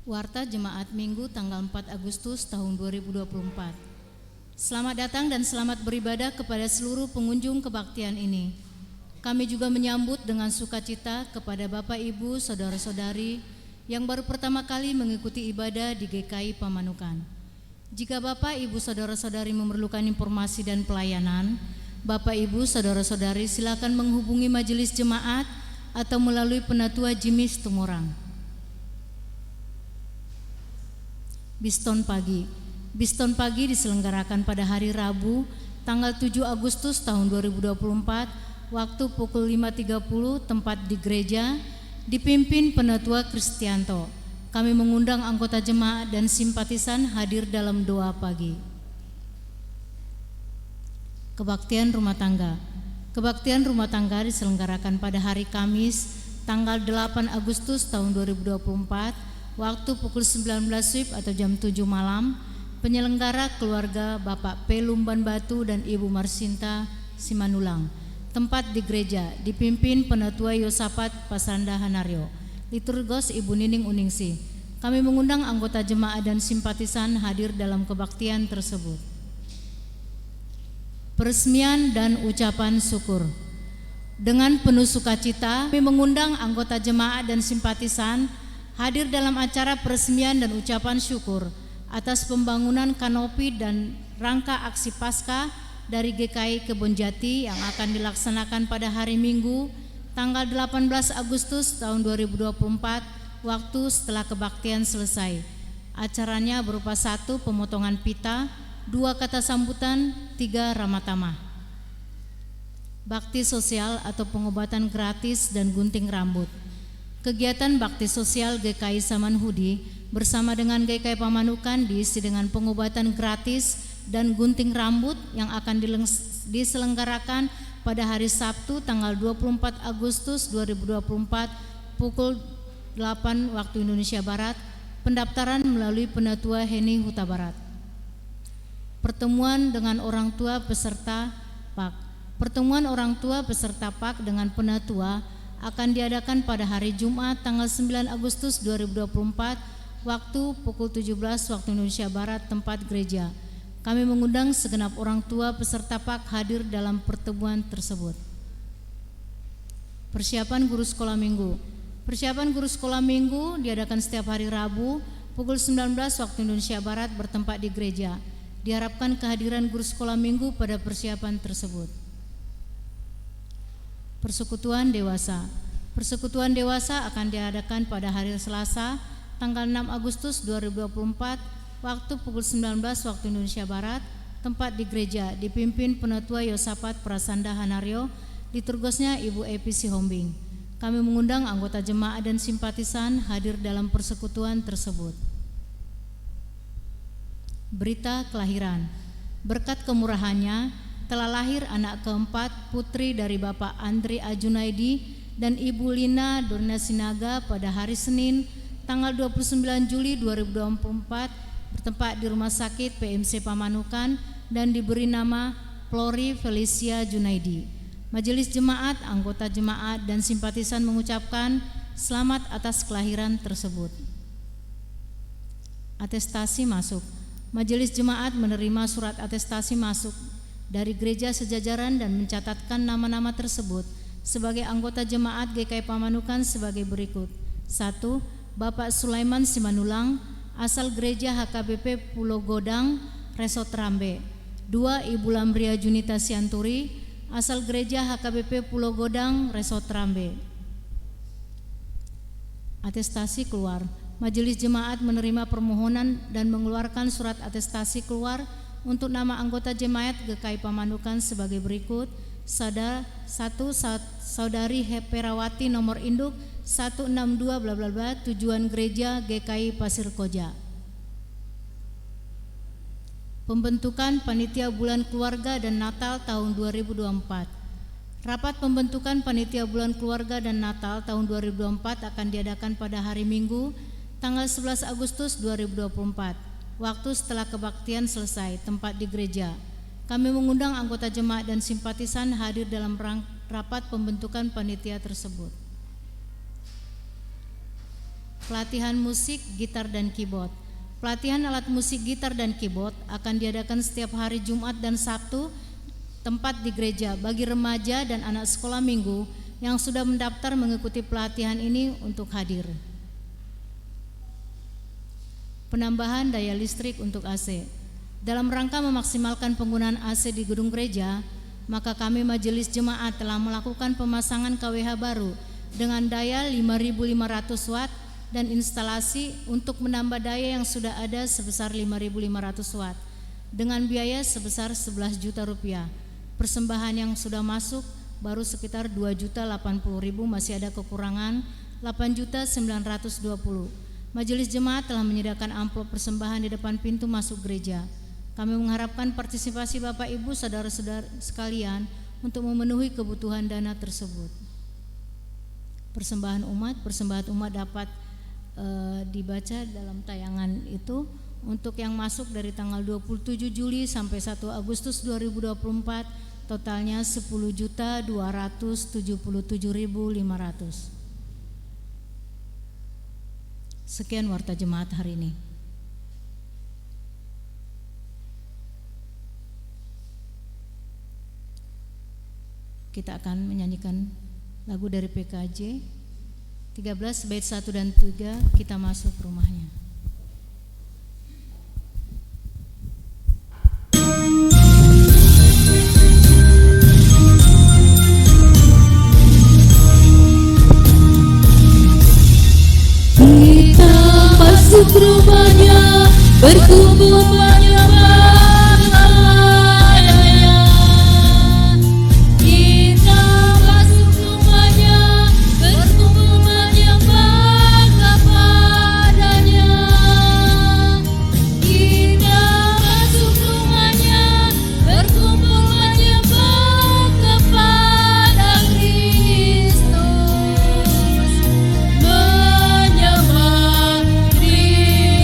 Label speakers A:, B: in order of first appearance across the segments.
A: Warta Jemaat Minggu tanggal 4 Agustus tahun 2024. Selamat datang dan selamat beribadah kepada seluruh pengunjung kebaktian ini. Kami juga menyambut dengan sukacita kepada Bapak Ibu, Saudara-saudari yang baru pertama kali mengikuti ibadah di GKI Pamanukan. Jika Bapak Ibu, Saudara-saudari memerlukan informasi dan pelayanan, Bapak Ibu, Saudara-saudari silakan menghubungi majelis jemaat atau melalui Penatua Jimis Tumorang. Biston Pagi. Biston Pagi diselenggarakan pada hari Rabu tanggal 7 Agustus tahun 2024 waktu pukul 5.30 tempat di gereja, dipimpin Penatua Kristianto. Kami mengundang anggota jemaat dan simpatisan hadir dalam doa pagi. Kebaktian rumah tangga. Kebaktian rumah tangga diselenggarakan pada hari Kamis tanggal 8 Agustus tahun 2024 waktu pukul 19 WIB atau jam 7 malam. Penyelenggara keluarga Bapak P. Lumban Batu dan Ibu Marsinta Simanulang. Tempat di gereja, dipimpin Penatua Yosafat Pasanda Hanario. Liturgos Ibu Nining Uningsi. Kami mengundang anggota jemaat dan simpatisan hadir dalam kebaktian tersebut. Peresmian dan ucapan syukur. Dengan penuh sukacita, kami mengundang anggota jemaat dan simpatisan hadir dalam acara peresmian dan ucapan syukur atas pembangunan kanopi dan rangka aksi Paskah dari GKI Kebonjati yang akan dilaksanakan pada hari Minggu tanggal 18 Agustus tahun 2024 waktu setelah kebaktian selesai. Acaranya berupa 1. Pemotongan pita, 2. Kata sambutan, 3. Ramatama. Bakti sosial atau pengobatan gratis dan gunting rambut. Kegiatan bakti sosial GKI Samanhudi bersama dengan GKI Pamanukan diisi dengan pengobatan gratis dan gunting rambut yang akan diselenggarakan pada hari Sabtu tanggal 24 Agustus 2024 pukul 8 waktu Indonesia Barat. Pendaftaran melalui Penatua Heni Huta Barat. Pertemuan dengan orang tua peserta PAK. Pertemuan orang tua peserta PAK dengan penatua akan diadakan pada hari Jumat tanggal 9 Agustus 2024 waktu pukul 17 waktu Indonesia Barat tempat gereja. Kami mengundang segenap orang tua peserta PAK hadir dalam pertemuan tersebut. Persiapan guru sekolah minggu. Persiapan guru sekolah minggu diadakan setiap hari Rabu pukul 19 waktu Indonesia Barat bertempat di gereja. Diharapkan kehadiran guru sekolah minggu pada persiapan tersebut. Persekutuan dewasa. Persekutuan dewasa akan diadakan pada hari Selasa tanggal 6 Agustus 2024 waktu pukul 19 waktu Indonesia Barat tempat di gereja, dipimpin Penatua Yosafat Prasanda Hanario. Liturgosnya Ibu Epi Sihombing. Kami mengundang anggota jemaat dan simpatisan hadir dalam persekutuan tersebut. Berita kelahiran. Berkat kemurahannya telah lahir anak keempat putri dari Bapak Andri Ajunaidi dan Ibu Lina Dorna Sinaga pada hari Senin tanggal 29 Juli 2024 bertempat di Rumah Sakit PMC Pamanukan dan diberi nama Flori Felicia Junaidi. Majelis jemaat, anggota jemaat dan simpatisan mengucapkan selamat atas kelahiran tersebut. Atestasi masuk. Majelis jemaat menerima surat atestasi masuk dari gereja sejajaran dan mencatatkan nama-nama tersebut sebagai anggota jemaat GKI Pamanukan sebagai berikut. 1. Bapak Sulaiman Simanulang, asal gereja HKBP Pulau Godang, Resort Rambe. 2. Ibu Lamria Junita Sianturi, asal gereja HKBP Pulau Godang, Resort Rambe. Atestasi keluar. Majelis jemaat menerima permohonan dan mengeluarkan surat atestasi keluar untuk nama anggota jemaat GKI Pamanukan sebagai berikut. 1. Saudari Heperawati nomor induk 162 bla bla bla, tujuan gereja GKI Pasir Koja. Pembentukan Panitia Bulan Keluarga dan Natal tahun 2024. Rapat pembentukan Panitia Bulan Keluarga dan Natal tahun 2024 akan diadakan pada hari Minggu tanggal 11 Agustus 2024. Waktu setelah kebaktian selesai, tempat di gereja. Kami mengundang anggota jemaat dan simpatisan hadir dalam rapat pembentukan panitia tersebut. pelatihan musik, gitar, dan keyboard. Pelatihan alat musik, gitar, dan keyboard akan diadakan setiap hari Jumat dan Sabtu, tempat di gereja bagi remaja dan anak sekolah minggu yang sudah mendaftar mengikuti pelatihan ini untuk hadir. Penambahan daya listrik untuk AC. Dalam rangka memaksimalkan penggunaan AC di gedung gereja, maka kami Majelis Jemaat telah melakukan pemasangan KWH baru dengan daya 5.500 watt dan instalasi untuk menambah daya yang sudah ada sebesar 5.500 watt dengan biaya sebesar 11 juta rupiah. Persembahan yang sudah masuk baru sekitar 2.080.000, masih ada kekurangan 8.920. Majelis Jemaat telah menyediakan amplop persembahan di depan pintu masuk gereja. Kami mengharapkan partisipasi Bapak Ibu saudara-saudara sekalian untuk memenuhi kebutuhan dana tersebut. Persembahan umat dapat dibaca dalam tayangan itu. Untuk yang masuk dari tanggal 27 Juli sampai 1 Agustus 2024 totalnya 10.277.500. Sekian warta jemaat hari ini. Kita akan menyanyikan lagu dari PKJ 13 bait 1 dan 3, kita masuk rumahnya.
B: Kita masuk rumahnya, berkumpul menyembah adanya. Kita masuk rumahnya, berkumpul menyembah kepadanya. Kita masuk rumahnya, berkumpul menyembah kepada Kristus. Menyembah Kristus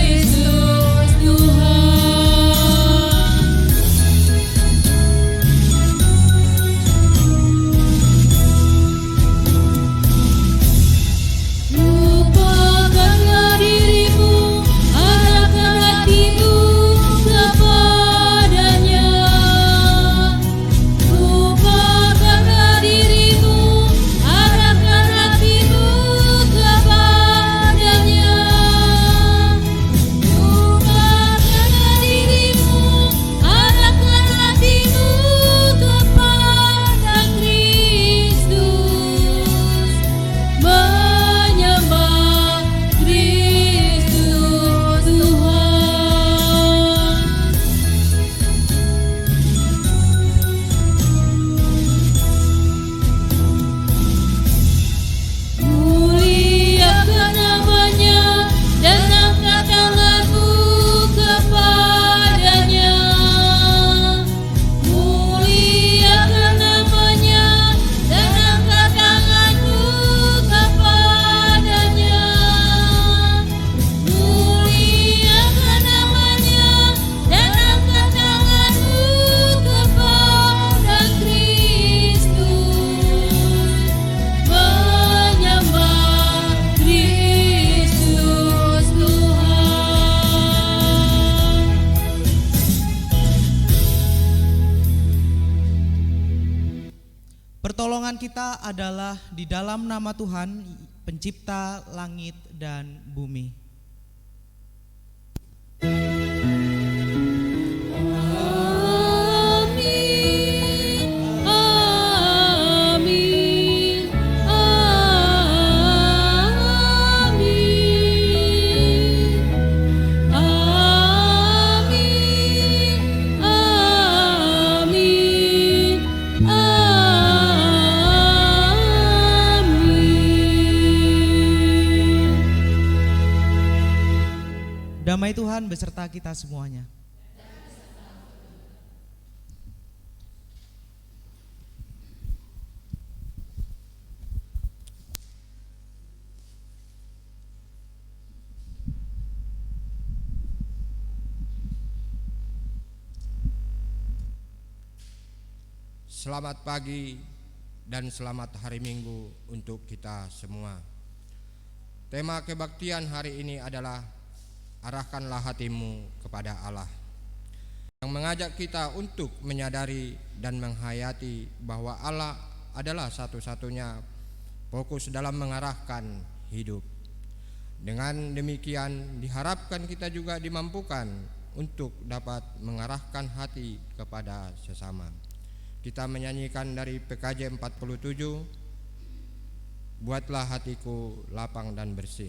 C: Pertolongan kita adalah di dalam nama Tuhan, pencipta langit dan bumi. Damai Tuhan beserta kita semuanya.
D: Selamat pagi dan selamat hari Minggu untuk kita semua. Tema kebaktian hari ini adalah arahkanlah hatimu kepada Allah, yang mengajak kita untuk menyadari dan menghayati bahwa Allah adalah satu-satunya fokus dalam mengarahkan hidup. Dengan demikian diharapkan kita juga dimampukan untuk dapat mengarahkan hati kepada sesama. Kita menyanyikan dari PKJ 47, buatlah hatiku lapang dan bersih.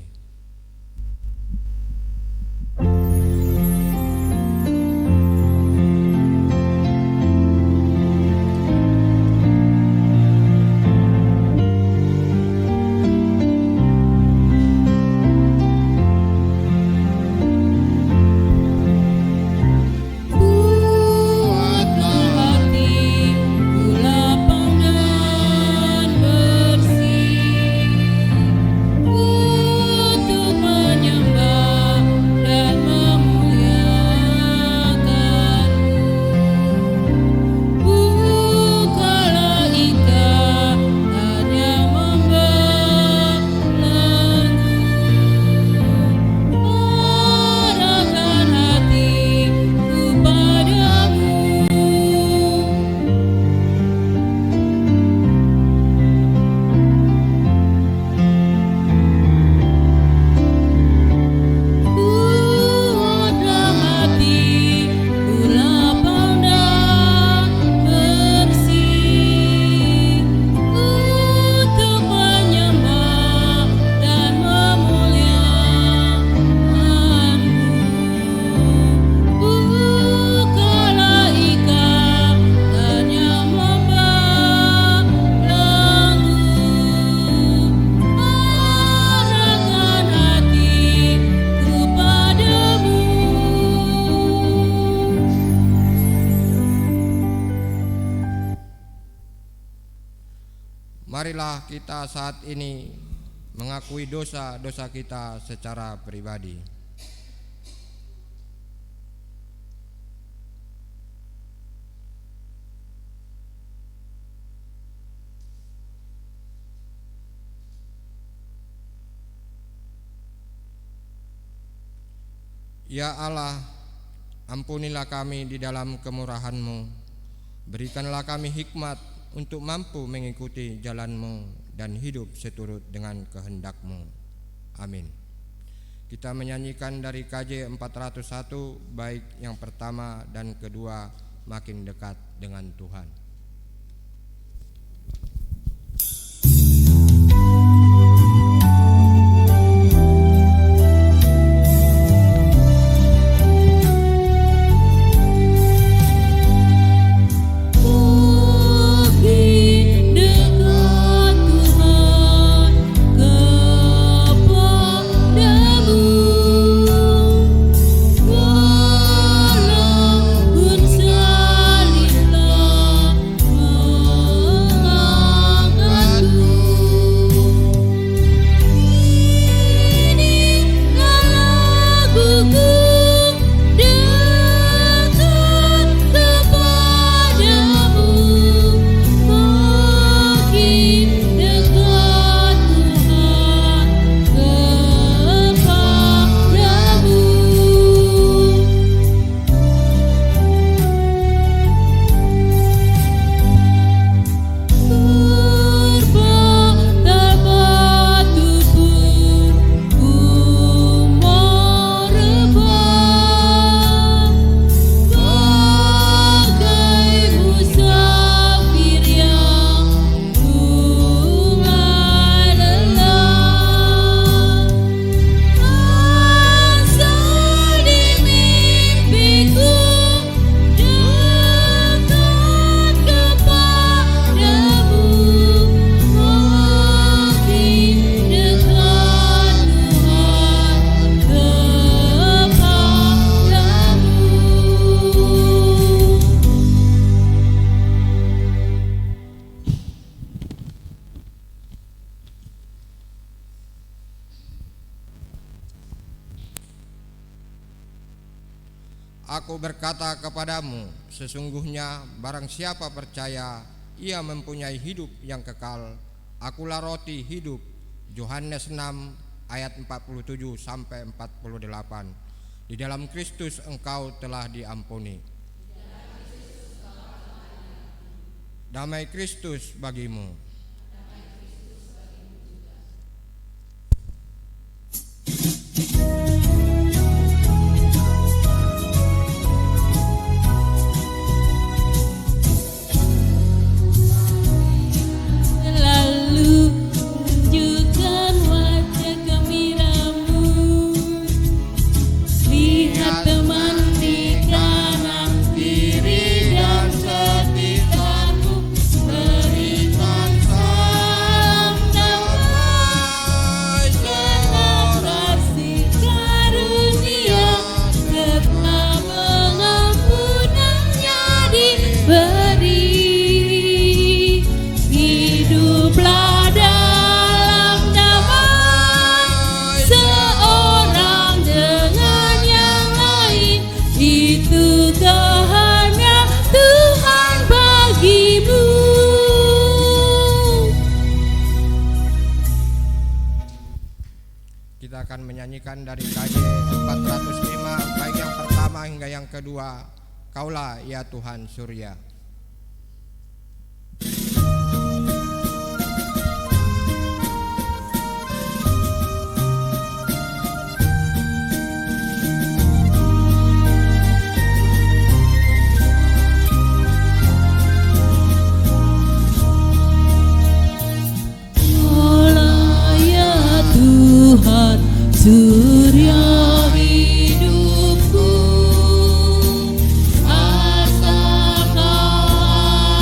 D: Marilah kita saat ini mengakui dosa-dosa kita secara pribadi. Ya Allah, ampunilah kami di dalam kemurahan-Mu. Berikanlah kami hikmat untuk mampu mengikuti jalan-Mu dan hidup seturut dengan kehendak-Mu. Amin. Kita menyanyikan dari KJ 401, baik yang pertama dan kedua, makin dekat dengan Tuhan. Aku berkata kepadamu, sesungguhnya barang siapa percaya, ia mempunyai hidup yang kekal. Akulah roti hidup. Yohanes 6 ayat 47 sampai 48. Di dalam Kristus engkau telah diampuni. Damai Kristus bagimu.
B: Lalu tunjukkan wajah gembiramu, lihat teman di kanan kiri dan sekitarmu, berikan salam damai, senang kasih karunia serta pengampunannya diberi. Hiduplah dalam damai, seorang dengan yang lain, itu kehendak Tuhan bagimu.
D: Kita akan menyanyikan dari KJ 405 baik yang pertama hingga yang kedua. Kaulah ya Tuhan Surya.
B: Kaulah ya Tuhan surya hidupku, asal Kau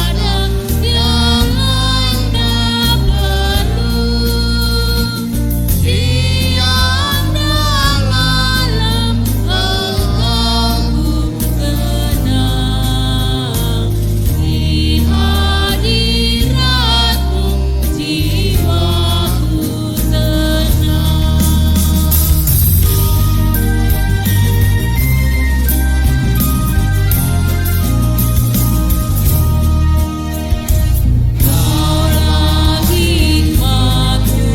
B: ada yang hendak penuh, siang dan malam Engkau ku tenang, di hadirat-Mu jiwaku tenang. Kaulah hikmat-Mu,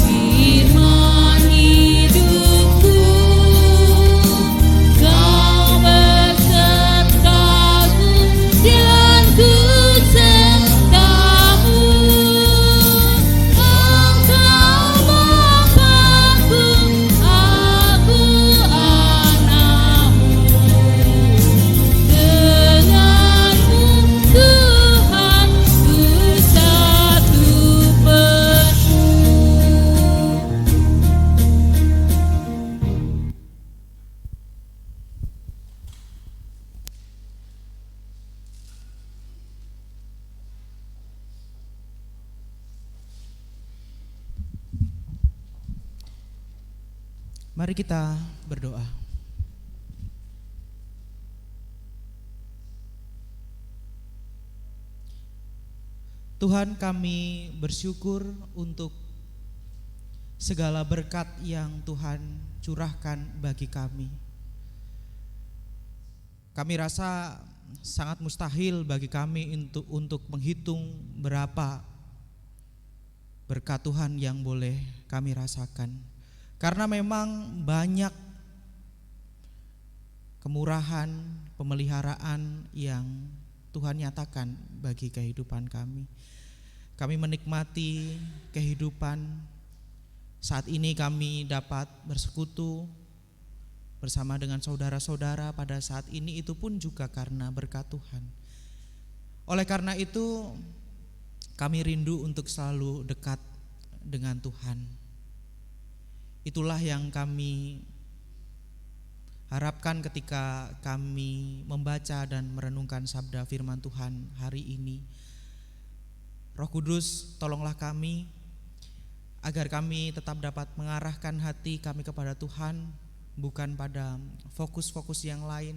B: firman hidupku, Kau besertaku dan ku sertamu. Engkau Bapa-Ku, aku anak-Mu. Denganmu Tuhan ku satu penuh.
C: Mari kita berdoa. Tuhan, kami bersyukur untuk segala berkat yang Tuhan curahkan bagi kami. Kami rasa sangat mustahil bagi kami untuk menghitung berapa berkat Tuhan yang boleh kami rasakan. Karena memang banyak kemurahan, pemeliharaan yang Tuhan nyatakan bagi kehidupan kami. Kami menikmati kehidupan. Saat ini kami dapat bersekutu bersama dengan saudara-saudara pada saat ini, itu pun juga karena berkat Tuhan. Oleh karena itu kami rindu untuk selalu dekat dengan Tuhan. Itulah yang kami harapkan ketika kami membaca dan merenungkan sabda firman Tuhan hari ini. Roh Kudus, tolonglah kami agar kami tetap dapat mengarahkan hati kami kepada Tuhan, bukan pada fokus-fokus yang lain,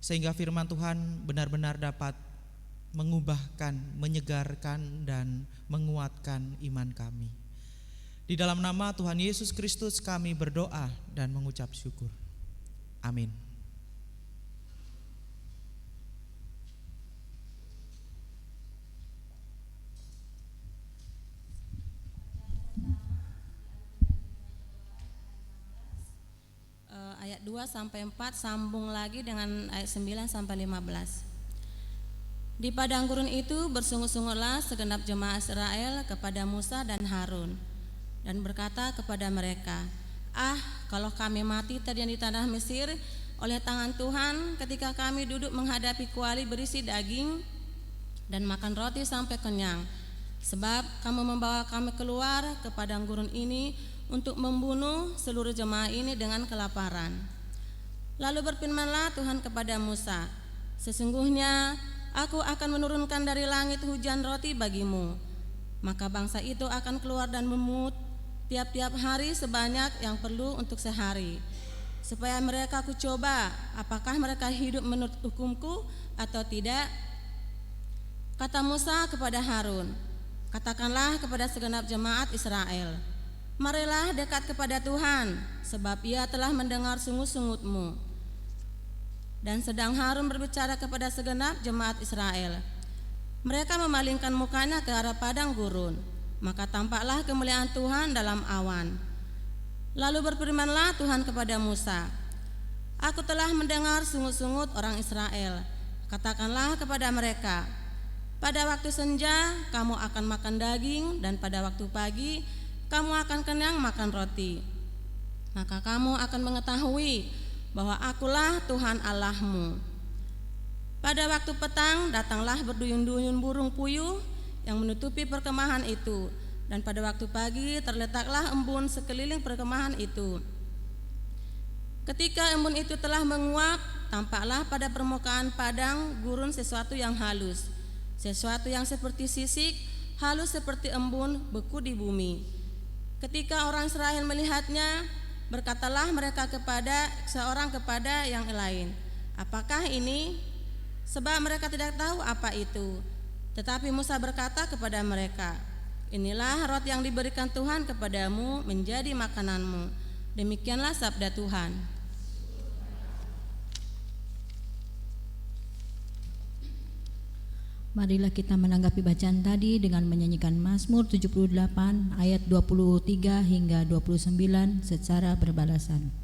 C: sehingga firman Tuhan benar-benar dapat mengubahkan, menyegarkan, dan menguatkan iman kami. Di dalam nama Tuhan Yesus Kristus kami berdoa dan mengucap syukur. Amin.
E: ayat 2 sampai 4, sambung lagi dengan ayat 9 sampai 15. Di padang gurun itu bersungut-sungutlah segenap jemaah Israel kepada Musa dan Harun, dan berkata kepada mereka, "Ah, kalau kami mati tadi di tanah Mesir oleh tangan Tuhan, ketika kami duduk menghadapi kuali berisi daging dan makan roti sampai kenyang. Sebab kamu membawa kami keluar ke padang gurun ini untuk membunuh seluruh jemaah ini dengan kelaparan." Lalu berfirmanlah Tuhan kepada Musa, "Sesungguhnya Aku akan menurunkan dari langit hujan roti bagimu. Maka bangsa itu akan keluar dan memungut tiap-tiap hari sebanyak yang perlu untuk sehari, supaya mereka kucoba apakah mereka hidup menurut hukumku atau tidak." Kata Musa kepada Harun, "Katakanlah kepada segenap jemaat Israel, marilah dekat kepada Tuhan, sebab Ia telah mendengar sungut-sungutmu." Dan sedang Harun berbicara kepada segenap jemaat Israel, mereka memalingkan mukanya ke arah padang gurun, maka tampaklah kemuliaan Tuhan dalam awan. Lalu berfirmanlah Tuhan kepada Musa, "Aku telah mendengar sungut-sungut orang Israel. Katakanlah kepada mereka, pada waktu senja kamu akan makan daging, dan pada waktu pagi kamu akan kenyang makan roti. Maka kamu akan mengetahui bahwa akulah Tuhan Allahmu." Pada waktu petang datanglah berduyun-duyun burung puyuh yang menutupi perkemahan itu, dan pada waktu pagi terletaklah embun sekeliling perkemahan itu. Ketika embun itu telah menguap, tampaklah pada permukaan padang gurun sesuatu yang halus, sesuatu yang seperti sisik, halus seperti embun beku di bumi. Ketika orang Israel melihatnya, berkatalah mereka seorang kepada yang lain, "Apakah ini?" Sebab mereka tidak tahu apa itu. Tetapi Musa berkata kepada mereka, "Inilah roti yang diberikan Tuhan kepadamu menjadi makananmu." Demikianlah sabda Tuhan.
A: Marilah kita menanggapi bacaan tadi dengan menyanyikan Mazmur 78 ayat 23 hingga 29 secara berbalasan.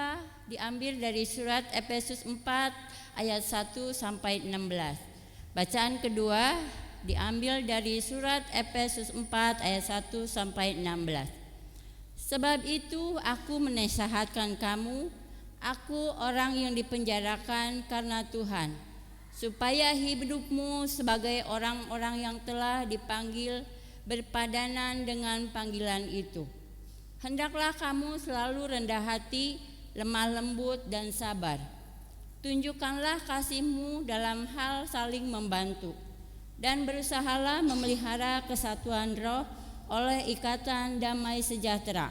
F: kedua diambil dari surat Efesus 4 ayat 1 sampai 16. Bacaan kedua diambil dari surat Efesus 4 ayat 1 sampai 16. Sebab itu aku menasihatkan kamu, aku orang yang dipenjarakan karena Tuhan, supaya hidupmu sebagai orang-orang yang telah dipanggil berpadanan dengan panggilan itu. Hendaklah kamu selalu rendah hati, lemah lembut dan sabar. Tunjukkanlah kasihmu dalam hal saling membantu, dan berusahalah memelihara kesatuan roh oleh ikatan damai sejahtera.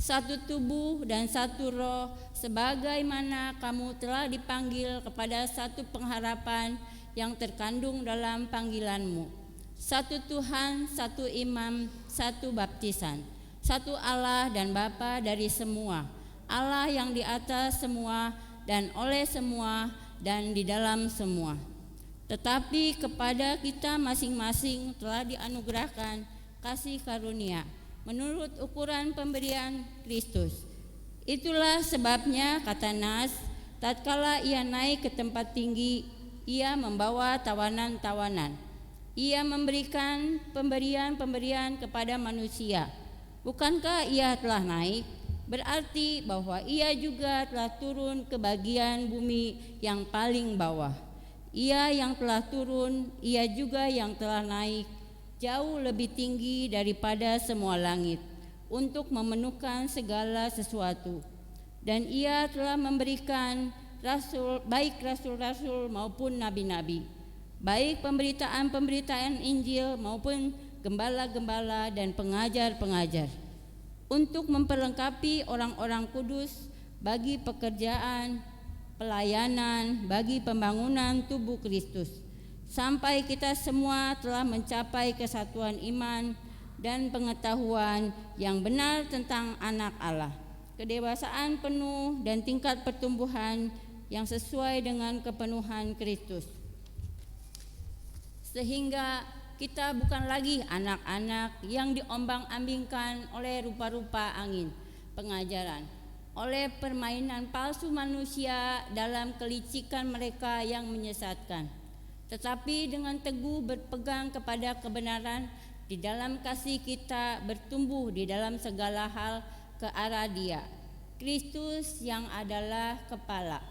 F: Satu tubuh dan satu roh, sebagaimana kamu telah dipanggil kepada satu pengharapan yang terkandung dalam panggilanmu. Satu Tuhan, satu imam, satu baptisan, satu Allah dan Bapa dari semua, Allah yang di atas semua dan oleh semua dan di dalam semua. Tetapi kepada kita masing-masing telah dianugerahkan kasih karunia menurut ukuran pemberian Kristus. Itulah sebabnya, kata Nas, tatkala ia naik ke tempat tinggi, ia membawa tawanan-tawanan. Ia memberikan pemberian-pemberian kepada manusia. Bukankah ia telah naik? Berarti bahwa ia juga telah turun ke bagian bumi yang paling bawah. Ia yang telah turun, ia juga yang telah naik jauh lebih tinggi daripada semua langit untuk memenuhkan segala sesuatu. Dan ia telah memberikan rasul, baik rasul-rasul maupun nabi-nabi, baik pemberitaan-pemberitaan Injil maupun gembala-gembala dan pengajar-pengajar, untuk memperlengkapi orang-orang kudus bagi pekerjaan pelayanan, bagi pembangunan tubuh Kristus, sampai kita semua telah mencapai kesatuan iman dan pengetahuan yang benar tentang anak Allah, kedewasaan penuh dan tingkat pertumbuhan yang sesuai dengan kepenuhan Kristus, sehingga kita bukan lagi anak-anak yang diombang-ambingkan oleh rupa-rupa angin pengajaran, oleh permainan palsu manusia dalam kelicikan mereka yang menyesatkan, tetapi dengan teguh berpegang kepada kebenaran di dalam kasih kita bertumbuh di dalam segala hal ke arah Dia, Kristus yang adalah kepala.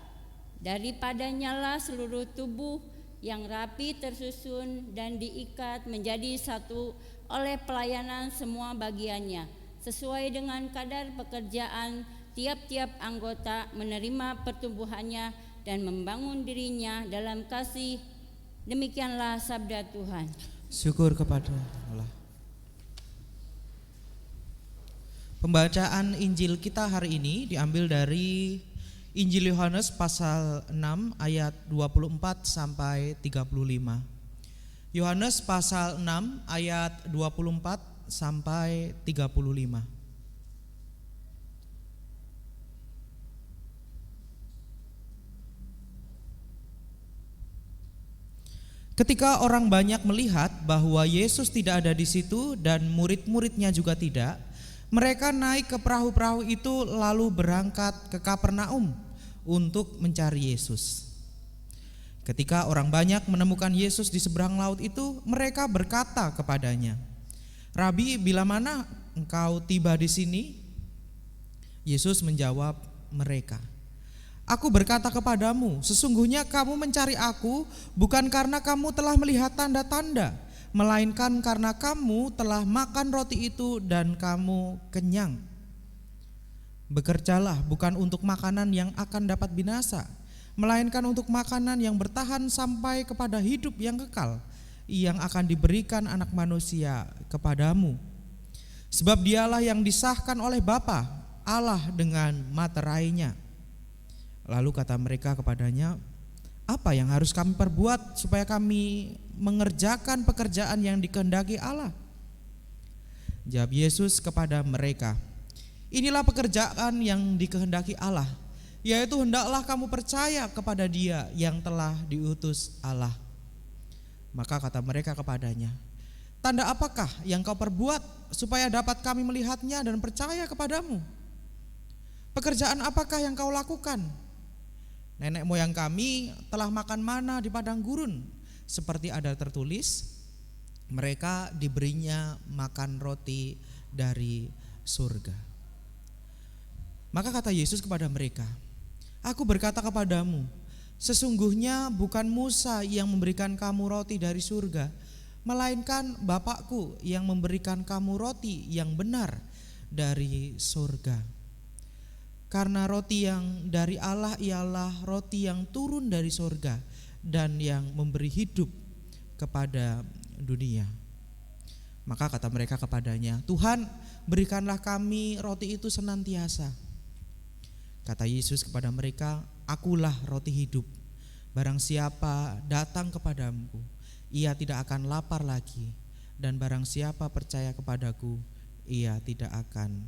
F: Daripadanya lah seluruh tubuh yang rapi tersusun dan diikat menjadi satu oleh pelayanan semua bagiannya, sesuai dengan kadar pekerjaan tiap-tiap anggota menerima pertumbuhannya dan membangun dirinya dalam kasih. Demikianlah sabda Tuhan.
C: Syukur kepada Allah. Pembacaan Injil kita hari ini diambil dari Injil Yohanes pasal 6 ayat 24 sampai 35. Yohanes pasal 6 ayat 24 sampai 35. Ketika orang banyak melihat bahwa Yesus tidak ada di situ dan murid-muridnya juga tidak, mereka naik ke perahu-perahu itu lalu berangkat ke Kapernaum untuk mencari Yesus. Ketika orang banyak menemukan Yesus di seberang laut itu, mereka berkata kepadanya, "Rabi, bila mana engkau tiba di sini?" Yesus menjawab mereka, "Aku berkata kepadamu, sesungguhnya kamu mencari aku bukan karena kamu telah melihat tanda-tanda, melainkan karena kamu telah makan roti itu dan kamu kenyang. Bekerjalah bukan untuk makanan yang akan dapat binasa, melainkan untuk makanan yang bertahan sampai kepada hidup yang kekal, yang akan diberikan Anak Manusia kepadamu. Sebab Dialah yang disahkan oleh Bapa, Allah dengan materainya." Lalu kata mereka kepadanya, "Apa yang harus kami perbuat supaya kami mengerjakan pekerjaan yang dikehendaki Allah?" Jawab Yesus kepada mereka, "Inilah pekerjaan yang dikehendaki Allah, yaitu hendaklah kamu percaya kepada Dia yang telah diutus Allah." Maka kata mereka kepadanya, "Tanda apakah yang kau perbuat supaya dapat kami melihatnya dan percaya kepadamu?" Pekerjaan apakah yang kau lakukan? Nenek moyang kami telah makan mana di padang gurun, seperti ada tertulis, mereka diberinya makan roti dari surga. Maka kata Yesus kepada mereka, aku berkata kepadamu, sesungguhnya bukan Musa yang memberikan kamu roti dari surga, melainkan Bapakku yang memberikan kamu roti yang benar dari surga. Karena roti yang dari Allah ialah roti yang turun dari surga dan yang memberi hidup kepada dunia. Maka kata mereka kepadanya, Tuhan, berikanlah kami roti itu senantiasa. Kata Yesus kepada mereka, akulah roti hidup. Barang siapa datang kepadaku, ia tidak akan lapar lagi, dan barang siapa percaya kepadaku, ia tidak akan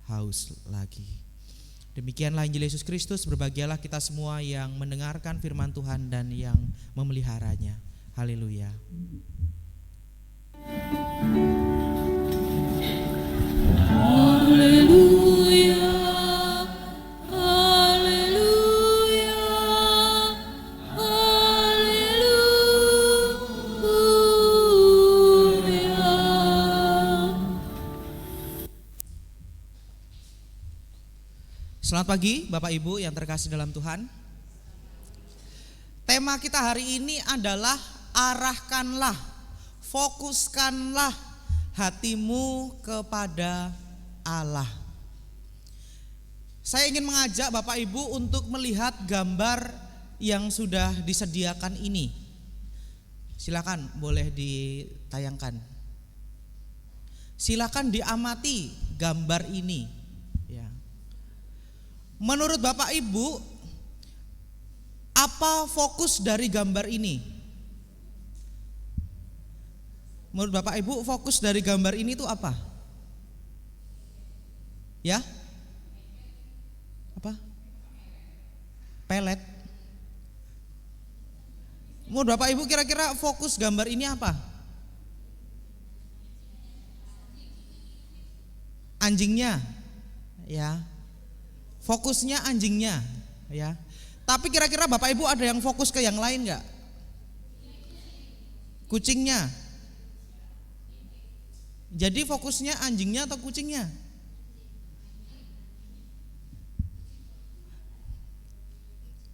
C: haus lagi. Demikianlah Injil Yesus Kristus. Berbahagialah kita semua yang mendengarkan firman Tuhan dan yang memeliharanya. Haleluya.
B: Haleluya, haleluya, haleluya.
C: Selamat pagi Bapak Ibu yang terkasih dalam Tuhan. Tema kita hari ini adalah arahkanlah, fokuskanlah hatimu kepada Allah. Saya ingin mengajak Bapak Ibu untuk melihat gambar yang sudah disediakan ini. Silakan boleh ditayangkan. Silakan diamati gambar ini. Ya. Menurut Bapak Ibu, apa fokus dari gambar ini? Menurut Bapak Ibu, fokus dari gambar ini itu apa? Ya? Apa? Pelet. Menurut Bapak Ibu kira-kira fokus gambar ini apa? Anjingnya. Ya. Fokusnya anjingnya, ya. Tapi kira-kira Bapak Ibu ada yang fokus ke yang lain enggak? Kucingnya. Jadi fokusnya anjingnya atau kucingnya?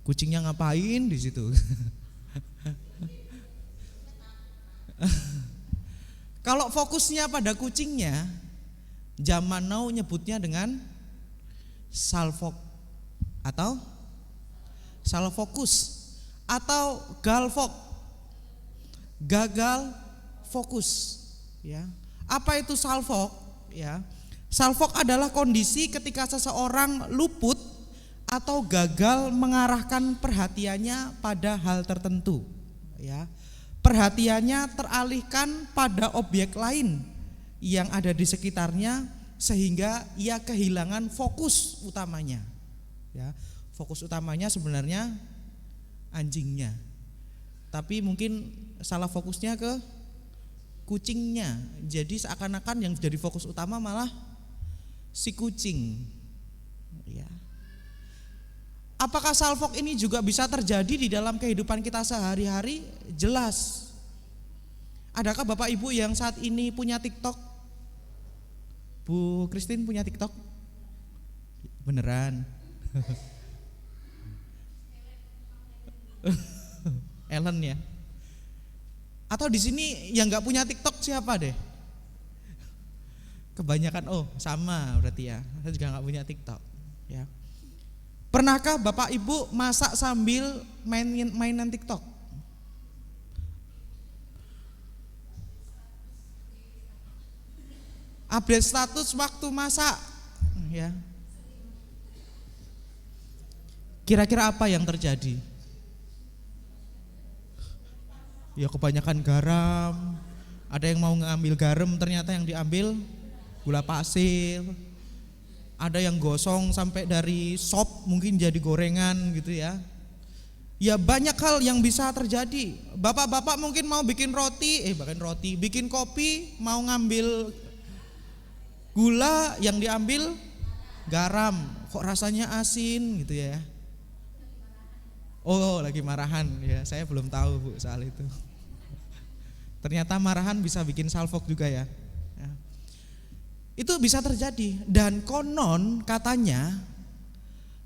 C: Kucingnya ngapain di situ? Kalau fokusnya pada kucingnya, zaman now nyebutnya dengan salfok atau salfokus atau galfok, gagal fokus, ya. Apa itu salfok? Ya, salfok adalah kondisi ketika seseorang luput atau gagal mengarahkan perhatiannya pada hal tertentu, ya. Perhatiannya teralihkan pada objek lain yang ada di sekitarnya sehingga ia kehilangan fokus utamanya. Ya, fokus utamanya sebenarnya anjingnya, tapi mungkin salah fokusnya ke kucingnya. Jadi seakan-akan yang jadi fokus utama malah si kucing. Ya. Apakah salfok ini juga bisa terjadi di dalam kehidupan kita sehari-hari? Jelas. Adakah Bapak Ibu yang saat ini punya TikTok? Bu Christine punya TikTok? Beneran? Ellen ya? Atau di sini yang nggak punya TikTok siapa deh? Kebanyakan, oh sama berarti ya. Saya juga nggak punya TikTok. Ya. Pernahkah Bapak Ibu masak sambil mainan TikTok? Update status waktu masak, ya. Kira-kira apa yang terjadi? Ya kebanyakan garam. Ada yang mau ngambil garam, ternyata yang diambil gula pasir. Ada yang gosong sampai dari sop mungkin jadi gorengan gitu ya. Ya banyak hal yang bisa terjadi. Bapak-bapak mungkin mau bikin bikin kopi, mau ngambil gula, yang diambil garam. kok rasanya asin gitu ya. Oh, lagi marahan ya, saya belum tahu Bu soal itu. Ternyata marahan bisa bikin salfok juga ya. Ya. Itu bisa terjadi, dan konon katanya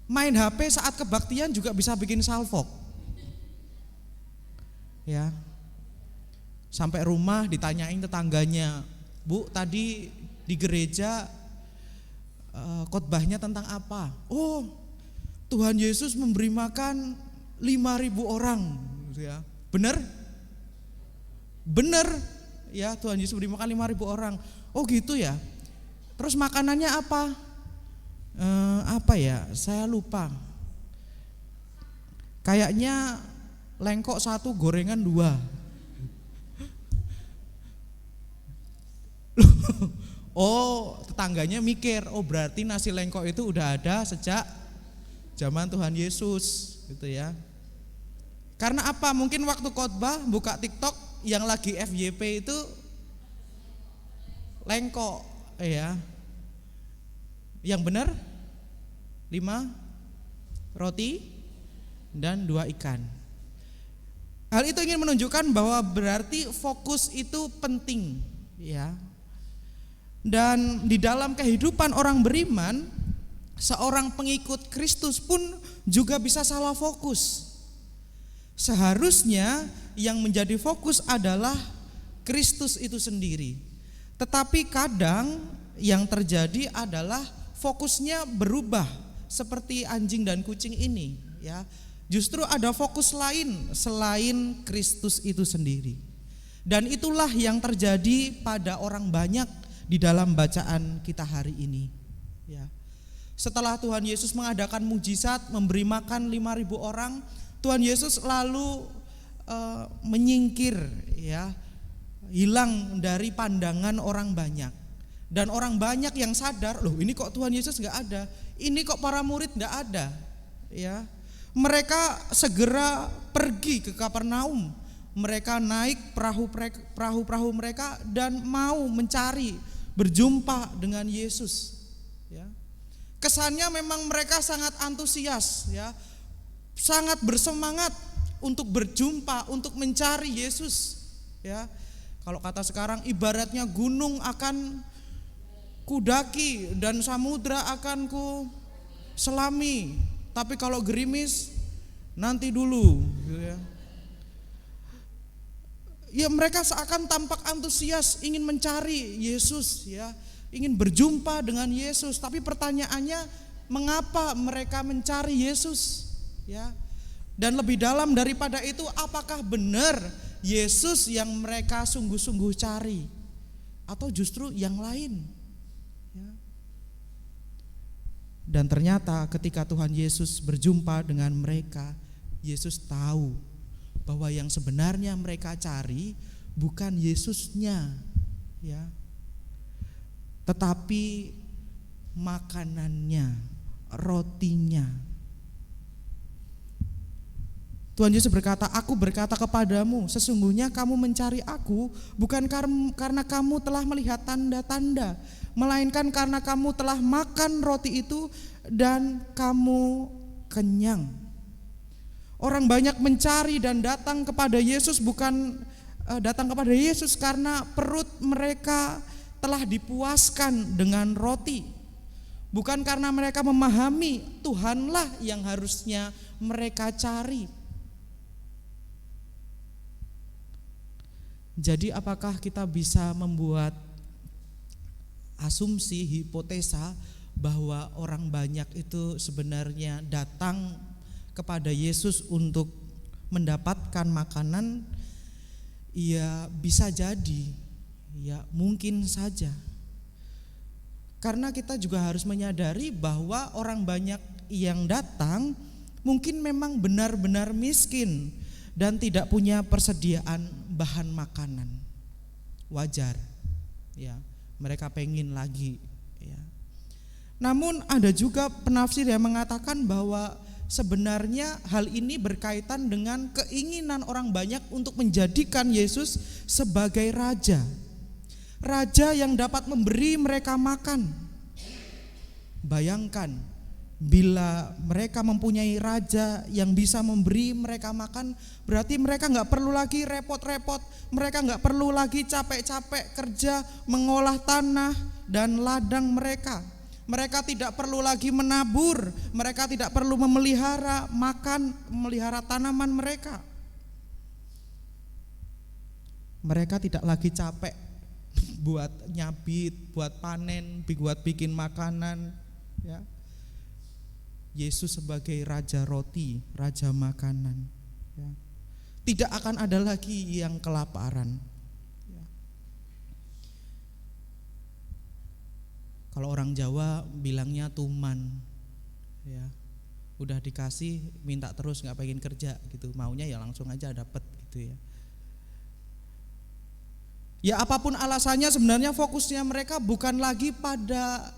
C: main HP saat kebaktian juga bisa bikin salfok. Ya. Sampai rumah ditanyain tetangganya, "Bu, tadi di gereja khotbahnya tentang apa?" "Oh, Tuhan Yesus memberi makan 5.000 orang." Gitu ya. Bener? Bener. Ya, Tuhan Yesus beri makan 5.000 orang. Oh gitu ya. Terus makanannya apa? Apa ya? Saya lupa. Kayaknya lengkok 1, gorengan 2. Oh, tetangganya mikir, oh berarti nasi lengkok itu udah ada sejak zaman Tuhan Yesus, gitu ya. Karena apa? Mungkin waktu khotbah buka TikTok yang lagi FYP itu lengkok, ya. Yang benar 5 roti dan 2 ikan. Hal itu ingin menunjukkan bahwa berarti fokus itu penting, ya. Dan di dalam kehidupan orang beriman, seorang pengikut Kristus pun juga bisa salah fokus. Seharusnya yang menjadi fokus adalah Kristus itu sendiri. Tetapi kadang yang terjadi adalah fokusnya berubah seperti anjing dan kucing ini, ya. Justru ada fokus lain selain Kristus itu sendiri. Dan itulah yang terjadi pada orang banyak di dalam bacaan kita hari ini, ya. Setelah Tuhan Yesus mengadakan mujizat memberi makan 5.000 orang, Tuhan Yesus lalu menyingkir, ya, hilang dari pandangan orang banyak. Dan orang banyak yang sadar, loh ini kok Tuhan Yesus nggak ada, ini kok para murid nggak ada, ya. Mereka segera pergi ke Kapernaum. Mereka naik perahu mereka dan mau mencari berjumpa dengan Yesus, ya. Kesannya memang mereka sangat antusias, ya, sangat bersemangat untuk berjumpa, untuk mencari Yesus, ya. Kalau kata sekarang ibaratnya gunung akan kudaki dan samudra akan ku selami, tapi kalau gerimis nanti dulu, gitu ya. Ya, mereka seakan tampak antusias ingin mencari Yesus, ya, ingin berjumpa dengan Yesus. Tapi pertanyaannya, mengapa mereka mencari Yesus, ya? Dan lebih dalam daripada itu, apakah benar Yesus yang mereka sungguh-sungguh cari, atau justru yang lain, ya? Dan ternyata ketika Tuhan Yesus berjumpa dengan mereka, Yesus tahu bahwa yang sebenarnya mereka cari bukan Yesusnya, ya, tetapi makanannya, rotinya. Tuhan Yesus berkata, "Aku berkata kepadamu, sesungguhnya kamu mencari aku bukan karena kamu telah melihat tanda-tanda, melainkan karena kamu telah makan roti itu dan kamu kenyang." Orang banyak mencari dan datang kepada Yesus bukan datang kepada Yesus karena perut mereka telah dipuaskan dengan roti. Bukan karena mereka memahami Tuhanlah yang harusnya mereka cari. Jadi apakah kita bisa membuat asumsi, hipotesa bahwa orang banyak itu sebenarnya datang kepada Yesus untuk mendapatkan makanan? Ya, bisa jadi, ya, mungkin saja. Karena kita juga harus menyadari bahwa orang banyak yang datang mungkin memang benar-benar miskin dan tidak punya persediaan bahan makanan. Wajar, ya, mereka pengen lagi, ya. Namun ada juga penafsir yang mengatakan bahwa sebenarnya hal ini berkaitan dengan keinginan orang banyak untuk menjadikan Yesus sebagai raja. Raja yang dapat memberi mereka makan. Bayangkan, Bila mereka mempunyai raja yang bisa memberi mereka makan, berarti mereka nggak perlu lagi repot-repot, mereka nggak perlu lagi capek-capek kerja mengolah tanah dan ladang mereka. Mereka tidak perlu lagi menabur, mereka tidak perlu memelihara tanaman mereka. Mereka tidak lagi capek buat nyabit, buat panen, buat bikin makanan, ya. Yesus sebagai raja roti, raja makanan, ya. Tidak akan ada lagi yang kelaparan, ya. Kalau orang Jawa bilangnya tuman, ya. Udah dikasih minta terus, nggak pengen kerja gitu, maunya ya langsung aja dapet gitu, ya. Ya apapun alasannya, sebenarnya fokusnya mereka bukan lagi pada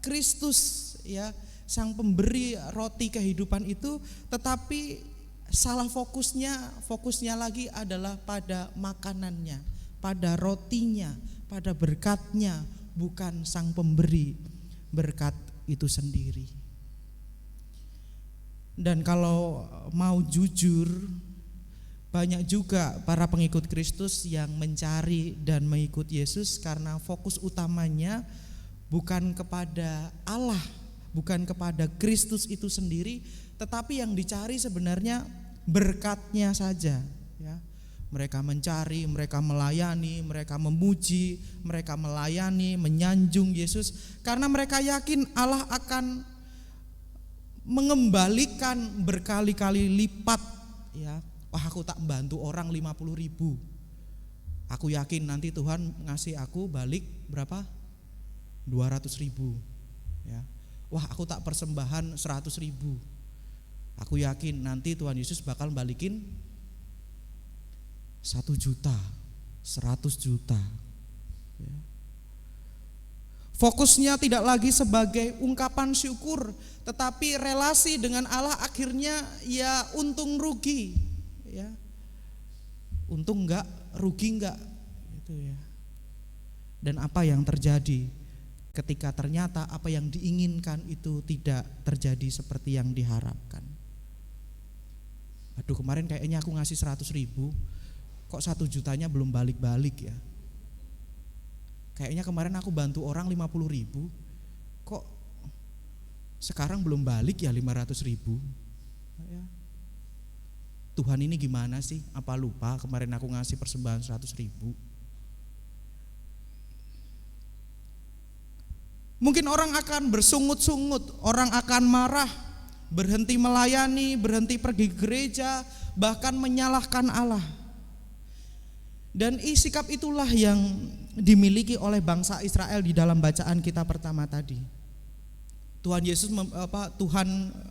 C: Kristus, ya, Sang pemberi roti kehidupan itu, tetapi salah fokusnya lagi adalah pada makanannya, pada rotinya, pada berkatnya, bukan Sang pemberi berkat itu sendiri. Dan kalau mau jujur, banyak juga para pengikut Kristus yang mencari dan mengikut Yesus karena fokus utamanya bukan kepada Allah, bukan kepada Kristus itu sendiri, tetapi yang dicari sebenarnya berkatnya saja, ya. Mereka mencari, mereka melayani, mereka memuji, mereka melayani, menyanjung Yesus karena mereka yakin Allah akan mengembalikan berkali-kali lipat, ya. Wah, aku tak bantu orang 50.000, aku yakin nanti Tuhan ngasih aku balik berapa? 200.000, ya. Wah, aku tak persembahan 100.000, aku yakin nanti Tuhan Yesus bakal balikin 1 juta, 100 juta, ya. Fokusnya tidak lagi sebagai ungkapan syukur, tetapi relasi dengan Allah akhirnya ya untung rugi, ya. Untung enggak, rugi enggak, gitu, ya. Dan apa yang terjadi ketika ternyata apa yang diinginkan itu tidak terjadi seperti yang diharapkan? Aduh, kemarin kayaknya aku ngasih 100.000, kok 1 jutanya belum balik-balik, ya. Kayaknya kemarin aku bantu orang 50.000, kok sekarang belum balik ya 500.000, ya. Tuhan ini gimana sih? Apa lupa kemarin aku ngasih persembahan 100.000? Mungkin orang akan bersungut-sungut, orang akan marah, berhenti melayani, berhenti pergi gereja, bahkan menyalahkan Allah. Dan sikap itulah yang dimiliki oleh bangsa Israel di dalam bacaan kita pertama tadi. Tuhan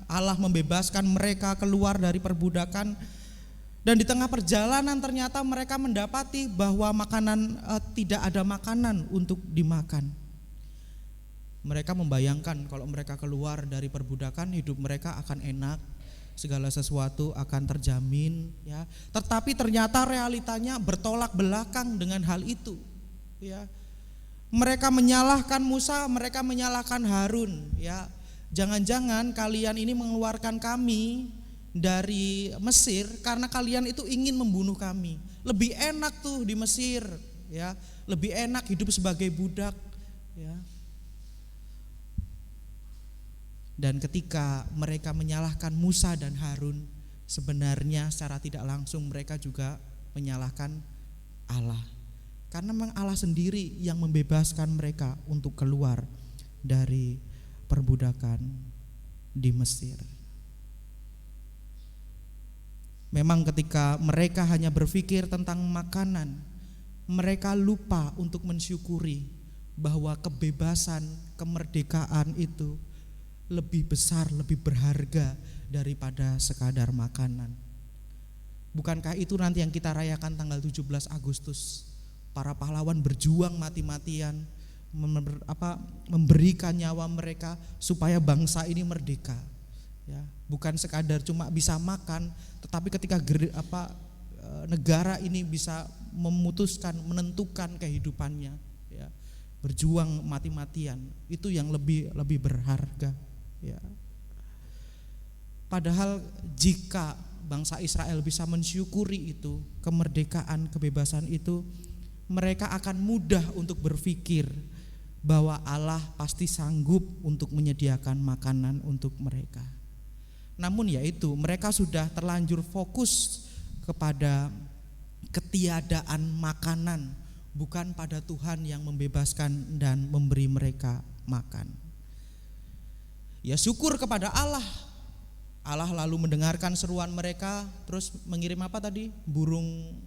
C: Allah membebaskan mereka keluar dari perbudakan, dan di tengah perjalanan ternyata mereka mendapati bahwa tidak ada makanan untuk dimakan. Mereka membayangkan kalau mereka keluar dari perbudakan, hidup mereka akan enak, segala sesuatu akan terjamin, ya. Tetapi ternyata realitanya bertolak belakang dengan hal itu, ya. Mereka menyalahkan Musa, mereka menyalahkan Harun, ya. Jangan-jangan kalian ini mengeluarkan kami dari Mesir karena kalian itu ingin membunuh kami. Lebih enak tuh di Mesir, ya. Lebih enak hidup sebagai budak, ya. Dan ketika mereka menyalahkan Musa dan Harun, sebenarnya secara tidak langsung mereka juga menyalahkan Allah. Karena memang Allah sendiri yang membebaskan mereka untuk keluar dari perbudakan di Mesir. Memang ketika mereka hanya berpikir tentang makanan, mereka lupa untuk mensyukuri bahwa kebebasan, kemerdekaan itu lebih besar, lebih berharga daripada sekadar makanan. Bukankah itu nanti yang kita rayakan tanggal 17 Agustus? Para pahlawan berjuang mati-matian, memberikan nyawa mereka supaya bangsa ini merdeka, ya. Bukan sekadar cuma bisa makan, tetapi ketika negara ini bisa memutuskan, menentukan kehidupannya, ya. Berjuang mati-matian, itu yang lebih berharga, ya. Padahal jika bangsa Israel bisa mensyukuri itu, kemerdekaan, kebebasan itu, mereka akan mudah untuk berpikir bahwa Allah pasti sanggup untuk menyediakan makanan untuk mereka. Namun yaitu mereka sudah terlanjur fokus kepada ketiadaan makanan, bukan pada Tuhan yang membebaskan dan memberi mereka makan. Ya syukur kepada Allah. Allah lalu mendengarkan seruan mereka, terus mengirim apa tadi? Burung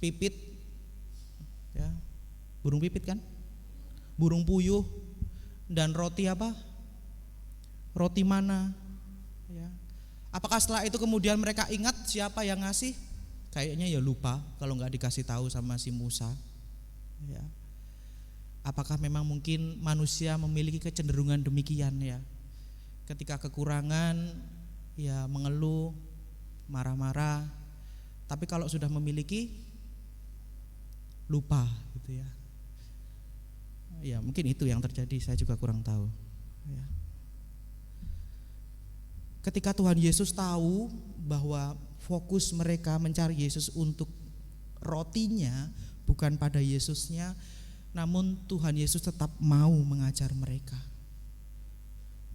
C: pipit, ya, burung pipit kan? Burung puyuh dan roti apa? Roti mana? Ya. Apakah setelah itu kemudian mereka ingat siapa yang ngasih? Kayaknya ya lupa kalau nggak dikasih tahu sama si Musa. Ya. Apakah memang mungkin manusia memiliki kecenderungan demikian ya? Ketika kekurangan ya mengeluh, marah-marah, tapi kalau sudah memiliki lupa gitu ya. Ya mungkin itu yang terjadi, saya juga kurang tahu ya. Ketika Tuhan Yesus tahu bahwa fokus mereka mencari Yesus untuk rotinya, bukan pada Yesusnya, namun Tuhan Yesus tetap mau mengajar mereka.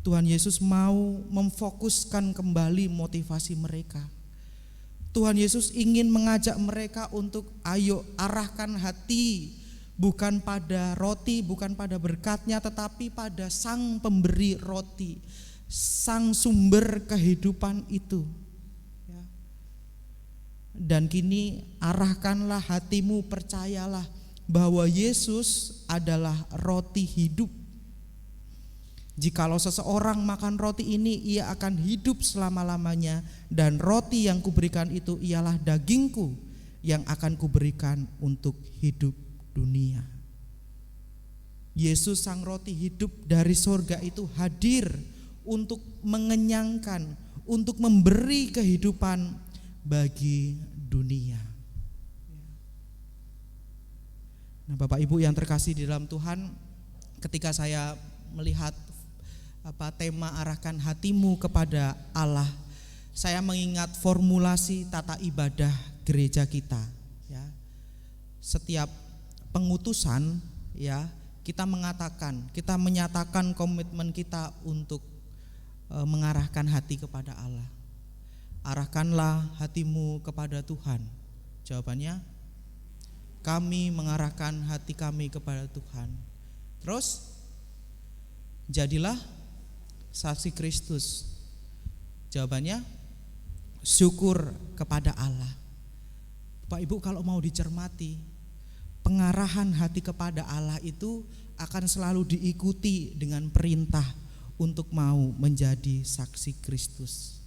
C: Tuhan Yesus mau memfokuskan kembali motivasi mereka. Tuhan Yesus ingin mengajak mereka untuk ayo arahkan hati bukan pada roti, bukan pada berkatnya, tetapi pada Sang pemberi roti, Sang sumber kehidupan itu. Dan kini arahkanlah hatimu, percayalah bahwa Yesus adalah roti hidup. Jikalau seseorang makan roti ini, ia akan hidup selama-lamanya, dan roti yang kuberikan itu ialah dagingku yang akan kuberikan untuk hidup dunia. Yesus sang roti hidup dari sorga itu hadir untuk mengenyangkan, untuk memberi kehidupan bagi dunia. Nah, Bapak Ibu yang terkasih di dalam Tuhan, ketika saya melihat tema arahkan hatimu kepada Allah, saya mengingat formulasi tata ibadah gereja kita ya. Setiap pengutusan ya, kita menyatakan komitmen kita untuk mengarahkan hati kepada Allah. Arahkanlah hatimu kepada Tuhan. Jawabannya, kami mengarahkan hati kami kepada Tuhan. Terus, jadilah saksi Kristus. Jawabannya, syukur kepada Allah. Bapak Ibu, kalau mau dicermati, pengarahan hati kepada Allah itu akan selalu diikuti dengan perintah untuk mau menjadi saksi Kristus.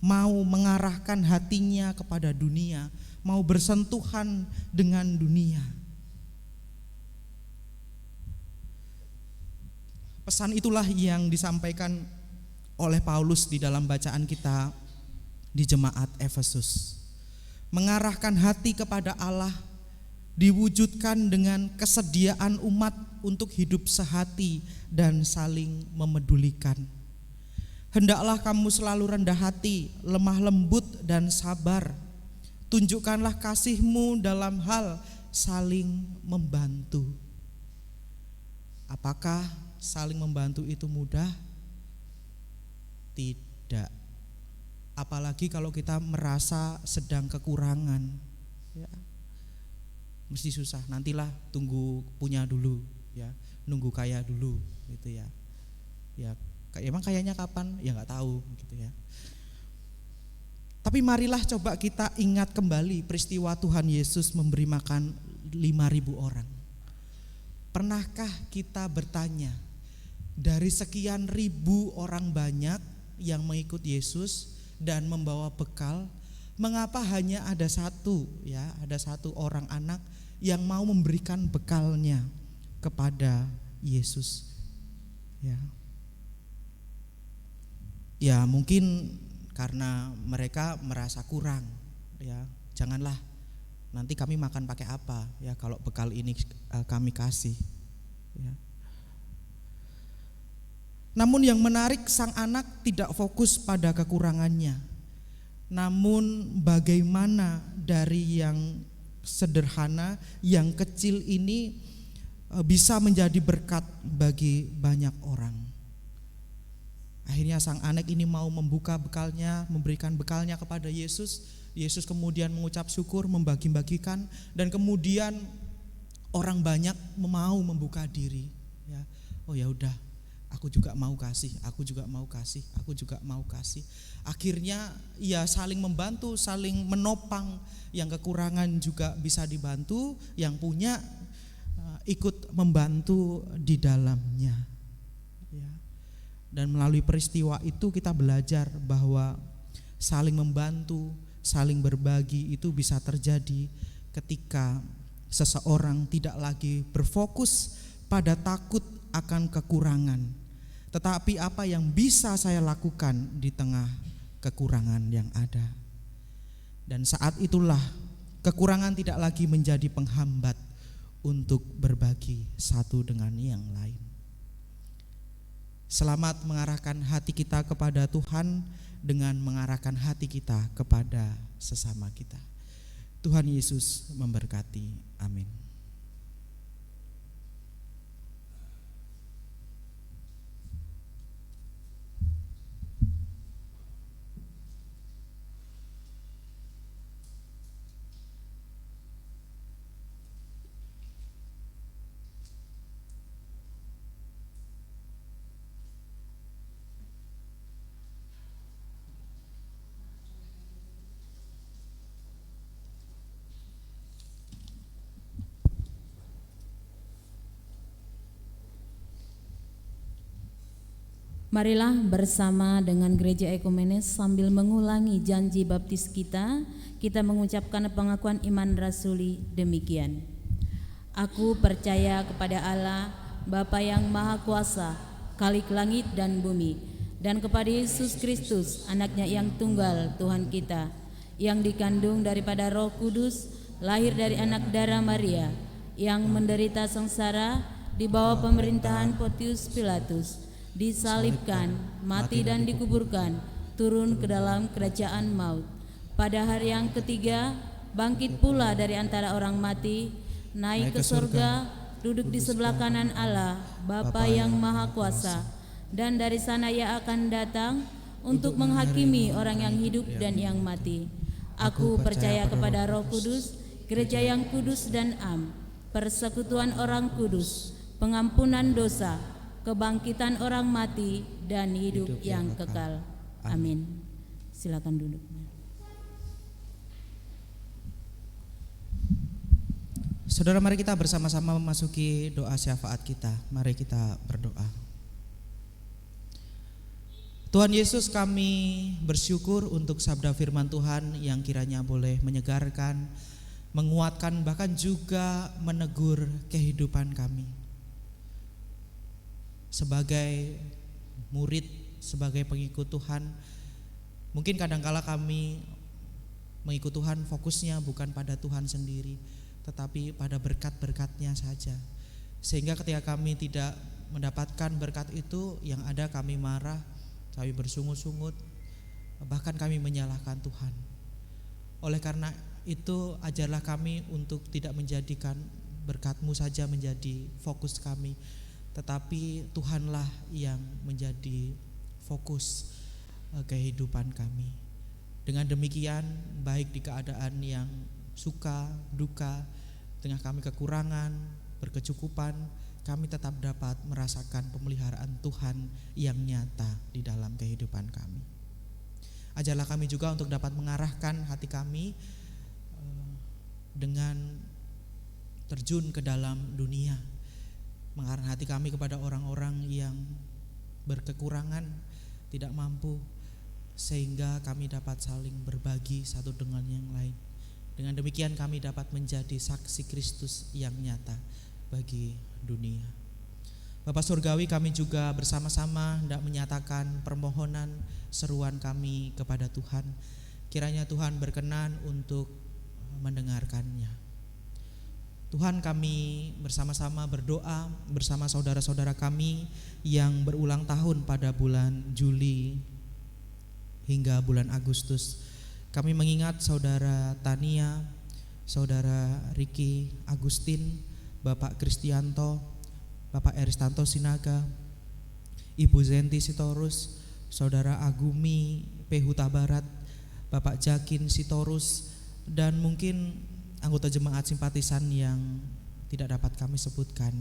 C: Mau mengarahkan hatinya kepada dunia, mau bersentuhan dengan dunia. Pesan itulah yang disampaikan oleh Paulus di dalam bacaan kita di jemaat Efesus. Mengarahkan hati kepada Allah diwujudkan dengan kesediaan umat untuk hidup sehati dan saling memedulikan. Hendaklah kamu selalu rendah hati, lemah lembut dan sabar. Tunjukkanlah kasihmu dalam hal saling membantu. Apakah saling membantu itu mudah? Tidak. Apalagi kalau kita merasa sedang kekurangan ya. Mesti susah, nantilah tunggu punya dulu ya, nunggu kaya dulu gitu ya. Ya, emang kayanya kapan? Ya nggak tahu gitu ya. Tapi marilah coba kita ingat kembali peristiwa Tuhan Yesus memberi makan 5.000 orang. Pernahkah kita bertanya, dari sekian ribu orang banyak yang mengikut Yesus dan membawa bekal, mengapa hanya ada satu orang anak yang mau memberikan bekalnya kepada Yesus? Ya mungkin karena mereka merasa kurang ya. Janganlah nanti kami makan pakai apa ya kalau bekal ini kami kasih ya. Namun yang menarik, sang anak tidak fokus pada kekurangannya. Namun bagaimana dari yang sederhana, yang kecil ini bisa menjadi berkat bagi banyak orang. Akhirnya sang anak ini mau membuka bekalnya, memberikan bekalnya kepada Yesus. Yesus kemudian mengucap syukur, membagi-bagikan, dan kemudian orang banyak mau membuka diri. Ya, oh ya udah, aku juga mau kasih, aku juga mau kasih, aku juga mau kasih. Akhirnya ya saling membantu, saling menopang. Yang kekurangan juga bisa dibantu, yang punya ikut membantu di dalamnya. Ya. Dan melalui peristiwa itu kita belajar bahwa saling membantu, saling berbagi itu bisa terjadi ketika seseorang tidak lagi berfokus pada takut akan kekurangan, tetapi apa yang bisa saya lakukan di tengah kekurangan yang ada. Dan saat itulah kekurangan tidak lagi menjadi penghambat untuk berbagi satu dengan yang lain. Selamat mengarahkan hati kita kepada Tuhan dengan mengarahkan hati kita kepada sesama kita. Tuhan Yesus memberkati. Amin.
G: Marilah bersama dengan gereja ekumenes sambil mengulangi janji baptis kita mengucapkan pengakuan iman rasuli demikian. Aku percaya kepada Allah, Bapa yang Maha Kuasa, Khalik langit dan bumi, dan kepada Yesus Kristus, anaknya yang tunggal Tuhan kita, yang dikandung daripada Roh Kudus, lahir dari anak darah Maria, yang menderita sengsara di bawah pemerintahan Pontius Pilatus, disalibkan, mati dan dikuburkan, turun ke dalam kerajaan maut. Pada hari yang ketiga, bangkit pula dari antara orang mati, naik ke surga, duduk di sebelah kanan Allah, Bapa yang Maha Kuasa, dan dari sana Ia akan datang untuk menghakimi orang yang hidup dan yang mati. Aku percaya kepada Roh Kudus, gereja yang kudus dan am, persekutuan orang kudus, pengampunan dosa, kebangkitan orang mati dan hidup yang kekal. Amin. Silakan duduk.
C: Saudara, mari kita bersama-sama memasuki doa syafaat kita. Mari kita berdoa. Tuhan Yesus, kami bersyukur untuk sabda firman Tuhan yang kiranya boleh menyegarkan, menguatkan, bahkan juga menegur kehidupan kami. Sebagai murid, sebagai pengikut Tuhan, mungkin kadangkala kami mengikut Tuhan fokusnya bukan pada Tuhan sendiri, tetapi pada berkat-berkat-Nya saja. Sehingga ketika kami tidak mendapatkan berkat itu, yang ada kami marah, kami bersungut-sungut, bahkan kami menyalahkan Tuhan. Oleh karena itu, ajarlah kami untuk tidak menjadikan berkat-Mu saja menjadi fokus kami, tetapi Tuhanlah yang menjadi fokus kehidupan kami. Dengan demikian, baik di keadaan yang suka, duka, tengah kami kekurangan, berkecukupan, kami tetap dapat merasakan pemeliharaan Tuhan yang nyata di dalam kehidupan kami. Ajarlah kami juga untuk dapat mengarahkan hati kami dengan terjun ke dalam dunia, mengarahkan hati kami kepada orang-orang yang berkekurangan, tidak mampu, sehingga kami dapat saling berbagi satu dengan yang lain. Dengan demikian kami dapat menjadi saksi Kristus yang nyata bagi dunia. Bapa Surgawi, kami juga bersama-sama hendak menyatakan permohonan seruan kami kepada Tuhan. Kiranya Tuhan berkenan untuk mendengarkannya. Tuhan, kami bersama-sama berdoa bersama saudara-saudara kami yang berulang tahun pada bulan Juli hingga bulan Agustus. Kami mengingat saudara Tania, saudara Riki Agustin, Bapak Kristianto, Bapak Eristanto Sinaga, Ibu Zenti Sitorus, saudara Agumi P. Huta Barat, Bapak Jakin Sitorus, dan mungkin anggota jemaat simpatisan yang tidak dapat kami sebutkan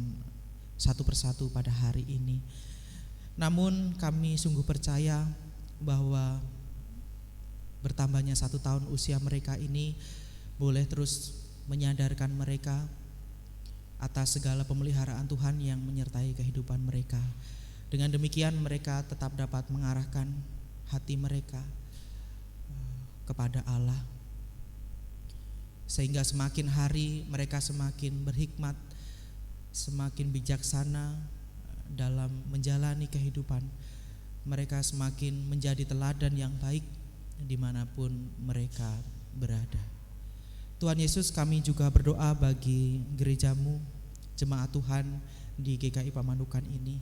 C: satu persatu pada hari ini. Namun kami sungguh percaya bahwa bertambahnya 1 tahun usia mereka ini boleh terus menyadarkan mereka atas segala pemeliharaan Tuhan yang menyertai kehidupan mereka. Dengan demikian mereka tetap dapat mengarahkan hati mereka kepada Allah, sehingga semakin hari mereka semakin berhikmat, semakin bijaksana dalam menjalani kehidupan. Mereka semakin menjadi teladan yang baik dimanapun mereka berada. Tuhan Yesus, kami juga berdoa bagi gerejamu, jemaat Tuhan di GKI Pamanukan ini.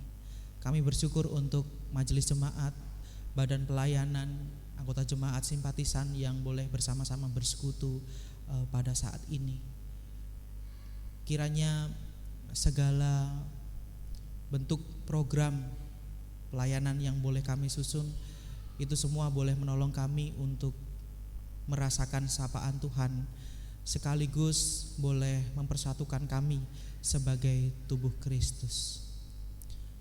C: Kami bersyukur untuk majelis jemaat, badan pelayanan, anggota jemaat simpatisan yang boleh bersama-sama bersekutu pada saat ini. Kiranya segala bentuk program pelayanan yang boleh kami susun, itu semua boleh menolong kami untuk merasakan sapaan Tuhan, sekaligus boleh mempersatukan kami sebagai tubuh Kristus.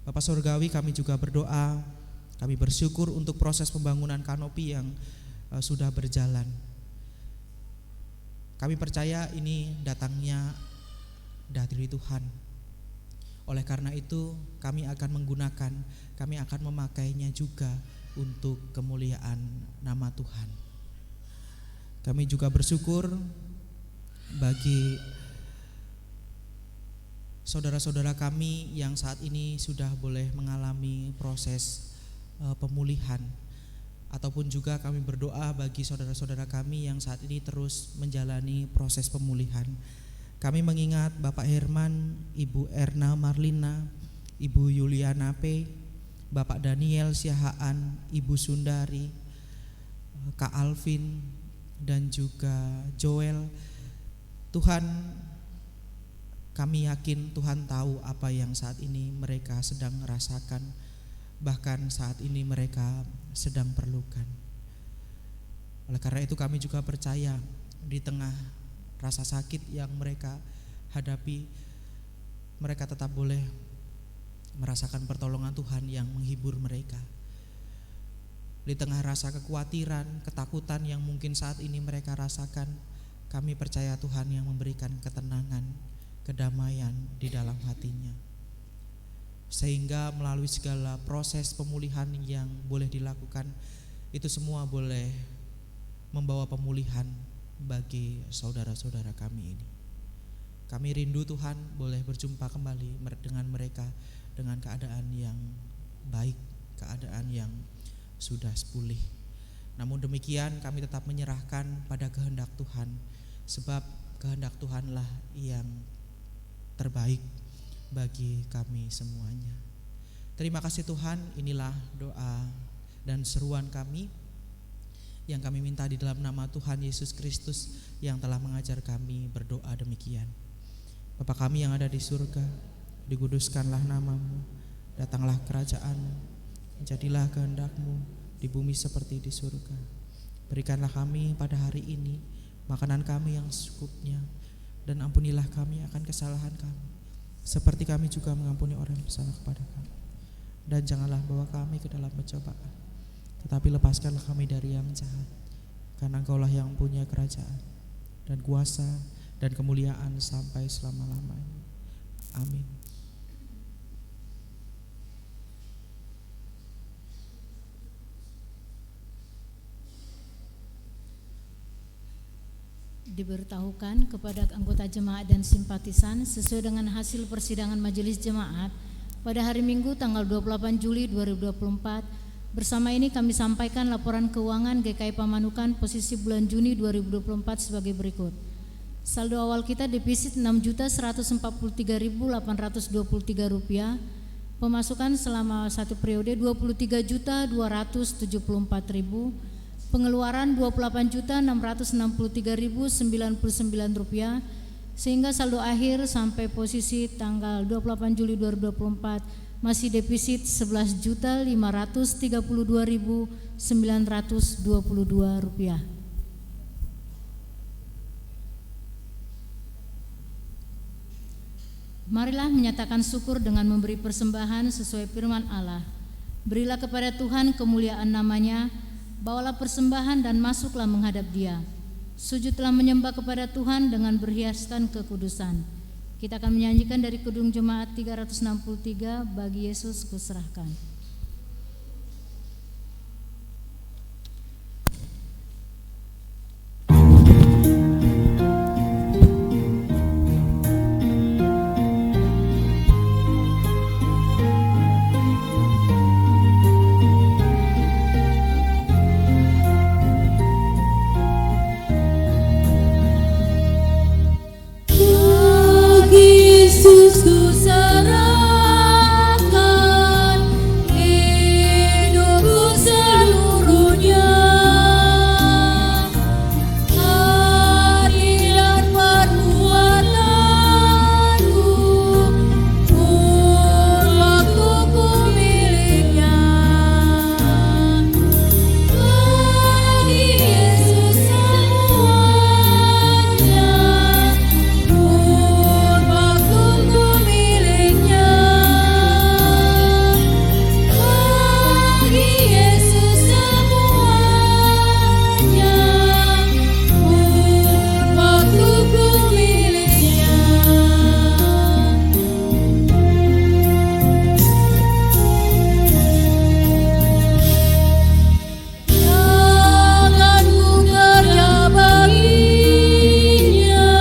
C: Bapak Surgawi, kami juga berdoa, kami bersyukur untuk proses pembangunan kanopi yang sudah berjalan. Kami percaya ini datangnya dari Tuhan. Oleh karena itu kami akan menggunakan, kami akan memakainya juga untuk kemuliaan nama Tuhan. Kami juga bersyukur bagi saudara-saudara kami yang saat ini sudah boleh mengalami proses pemulihan, ataupun juga kami berdoa bagi saudara-saudara kami yang saat ini terus menjalani proses pemulihan. Kami mengingat Bapak Herman, Ibu Erna Marlina, Ibu Yuliana P, Bapak Daniel Siahaan, Ibu Sundari, Kak Alvin, dan juga Joel. Tuhan, kami yakin Tuhan tahu apa yang saat ini mereka sedang rasakan, bahkan saat ini mereka sedang perlukan. Oleh karena itu kami juga percaya di tengah rasa sakit yang mereka hadapi, mereka tetap boleh merasakan pertolongan Tuhan yang menghibur mereka. Di tengah rasa kekhawatiran, ketakutan yang mungkin saat ini mereka rasakan, kami percaya Tuhan yang memberikan ketenangan, kedamaian di dalam hatinya, sehingga melalui segala proses pemulihan yang boleh dilakukan, itu semua boleh membawa pemulihan bagi saudara-saudara kami ini. Kami rindu Tuhan boleh berjumpa kembali dengan mereka dengan keadaan yang baik, keadaan yang sudah pulih. Namun demikian kami tetap menyerahkan pada kehendak Tuhan, sebab kehendak Tuhanlah yang terbaik bagi kami semuanya. Terima kasih Tuhan, inilah doa dan seruan kami yang kami minta di dalam nama Tuhan Yesus Kristus yang telah mengajar kami berdoa demikian. Bapa kami yang ada di surga, dikuduskanlah namamu, datanglah kerajaan-Mu, jadilah kehendak-Mu di bumi seperti di surga. Berikanlah kami pada hari ini makanan kami yang secukupnya, dan ampunilah kami akan kesalahan kami, seperti kami juga mengampuni orang yang bersalah kepada kami. Dan janganlah bawa kami ke dalam pencobaan, tetapi lepaskanlah kami dari yang jahat, karena Engkaulah yang punya kerajaan dan kuasa dan kemuliaan sampai selama-lamanya. Amin.
A: Diberitahukan kepada anggota jemaat dan simpatisan sesuai dengan hasil persidangan majelis jemaat pada hari Minggu tanggal 28 Juli 2024. Bersama ini kami sampaikan laporan keuangan GKI Pamanukan posisi bulan Juni 2024 sebagai berikut. Saldo awal kita defisit Rp6.143.823. Pemasukan selama satu periode Rp23.274.000. Pengeluaran Rp28.663.099, sehingga saldo akhir sampai posisi tanggal 28 Juli 2024 masih defisit Rp11.532.922. Marilah menyatakan syukur dengan memberi persembahan sesuai firman Allah. Berilah kepada Tuhan kemuliaan namanya, bawalah persembahan dan masuklah menghadap Dia. Sujudlah menyembah kepada Tuhan dengan berhiaskan kekudusan. Kita akan menyanyikan dari Kidung Jemaat 363, Bagi Yesus Kuserahkan.
B: Yesus ku serahkan hidupku seluruhnya, hati dan perbuatanku pun waktuku miliknya. Bagi Yesus semuanya, pun waktuku miliknya. Bagi Yesus semuanya, pun waktuku miliknya. Tanganku kerja baginya,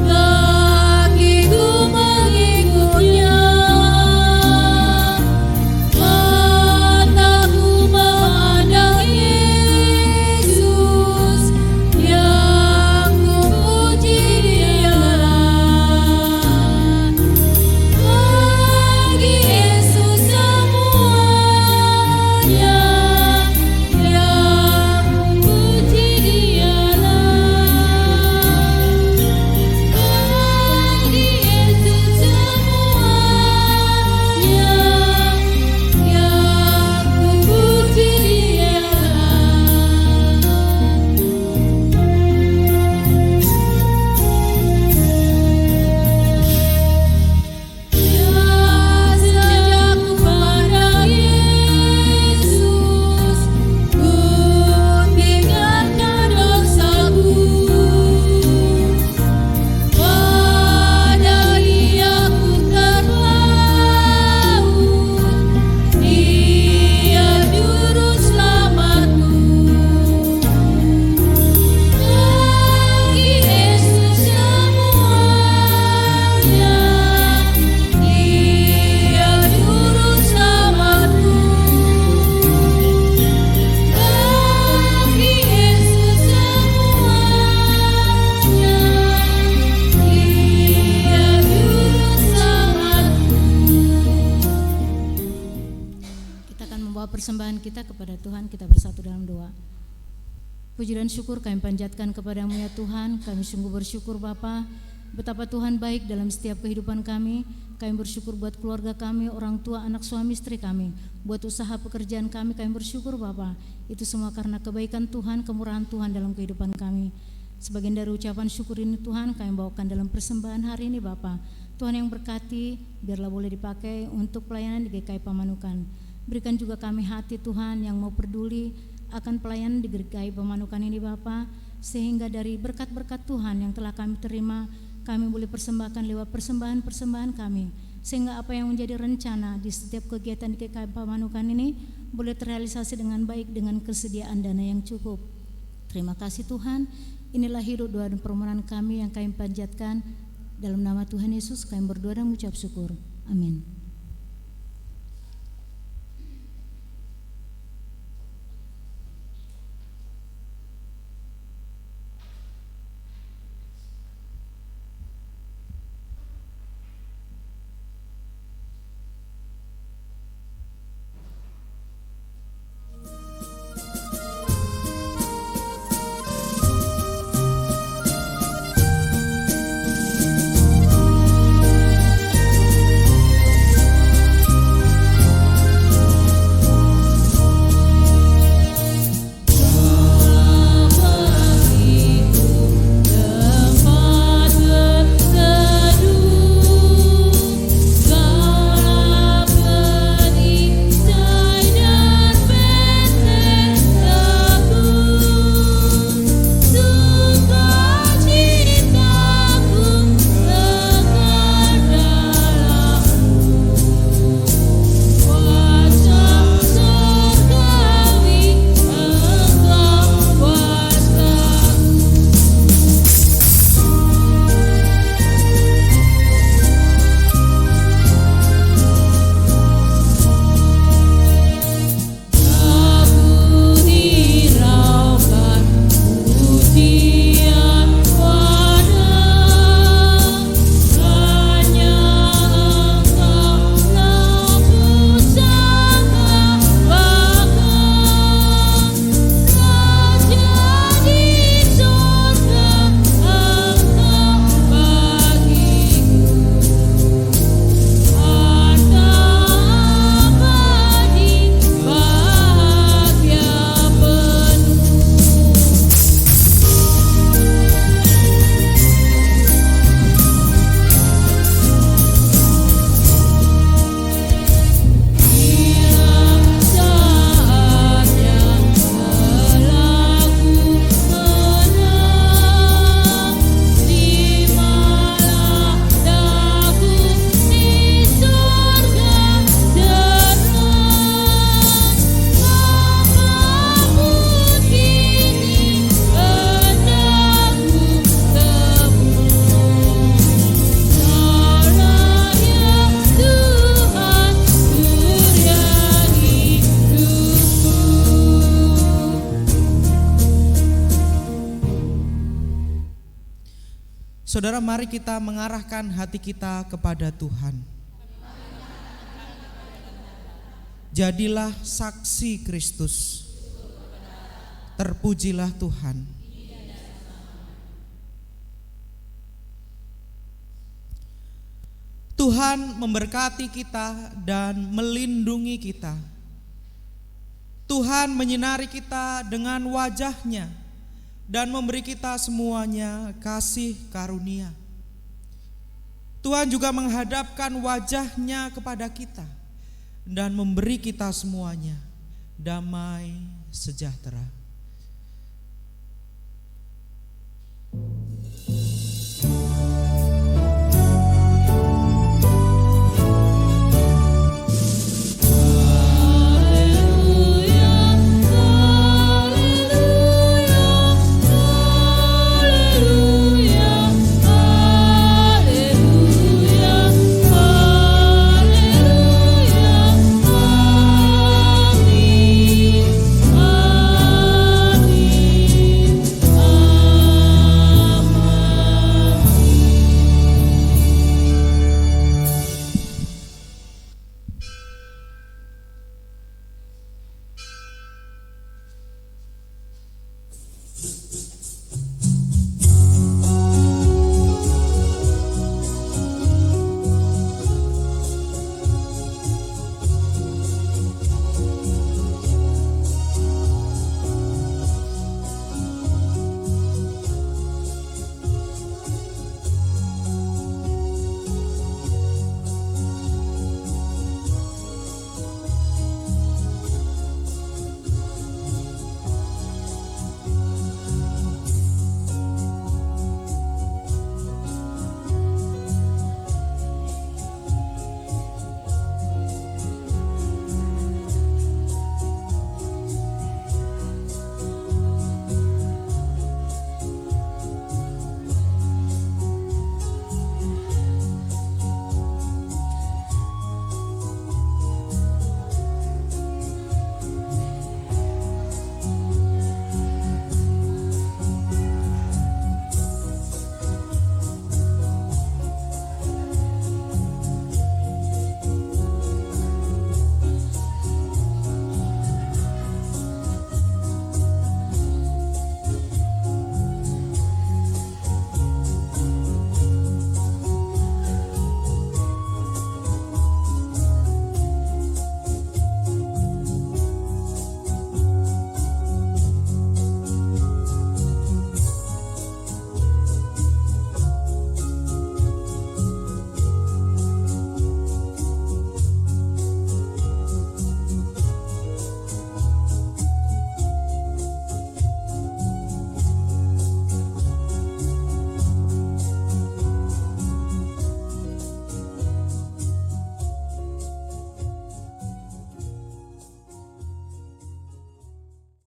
B: kakiku mengikutnya, mataku memandang Yesus, yang kupuji Dialah. Bagi Yesus semuanya, yang kupuji Dialah. Bagi Yesus semuanya, yang kupuji Dialah. Sejak ku pandang Yesus, ku tinggalkan dosaku. Pada Dia ku terlaut, Dia juru selamatku. Bagi Yesus semuanya, Dia juru selamatku. Bagi Yesus semuanya, Dia juru selamatku.
A: Kita akan membawa persembahan kita kepada Tuhan. Kita bersatu dalam doa. Puji dan syukur kami panjatkan kepadamu ya Tuhan. Kami sungguh bersyukur Bapa, betapa Tuhan baik dalam setiap kehidupan kami. Kami bersyukur buat keluarga kami, orang tua, anak, suami, istri kami, buat usaha pekerjaan kami. Kami bersyukur Bapa. Itu semua karena kebaikan Tuhan, kemurahan Tuhan dalam kehidupan kami. Sebagian dari ucapan syukur ini Tuhan kami bawakan dalam persembahan hari ini Bapa. Tuhan yang berkati, biarlah boleh dipakai untuk pelayanan di GKI Pamanukan. Berikan juga kami hati Tuhan yang mau peduli akan pelayanan di GKI Pamanukan ini Bapa, sehingga dari berkat-berkat Tuhan yang telah kami terima, kami boleh persembahkan lewat persembahan-persembahan kami, sehingga apa yang menjadi rencana di setiap kegiatan di GKI Pamanukan ini boleh terrealisasi dengan baik dengan kesediaan dana yang cukup. Terima kasih Tuhan. Inilah hidup doa dan permohonan kami yang kami panjatkan dalam nama Tuhan Yesus. Kami berdoa dan mengucap syukur. Amin.
C: Saudara, mari kita mengarahkan hati kita kepada Tuhan. Jadilah saksi Kristus. Terpujilah Tuhan. Tuhan memberkati kita dan melindungi kita. Tuhan menyinari kita dengan wajah-Nya dan memberi kita semuanya kasih karunia. Tuhan juga menghadapkan wajah-Nya kepada kita dan memberi kita semuanya damai sejahtera.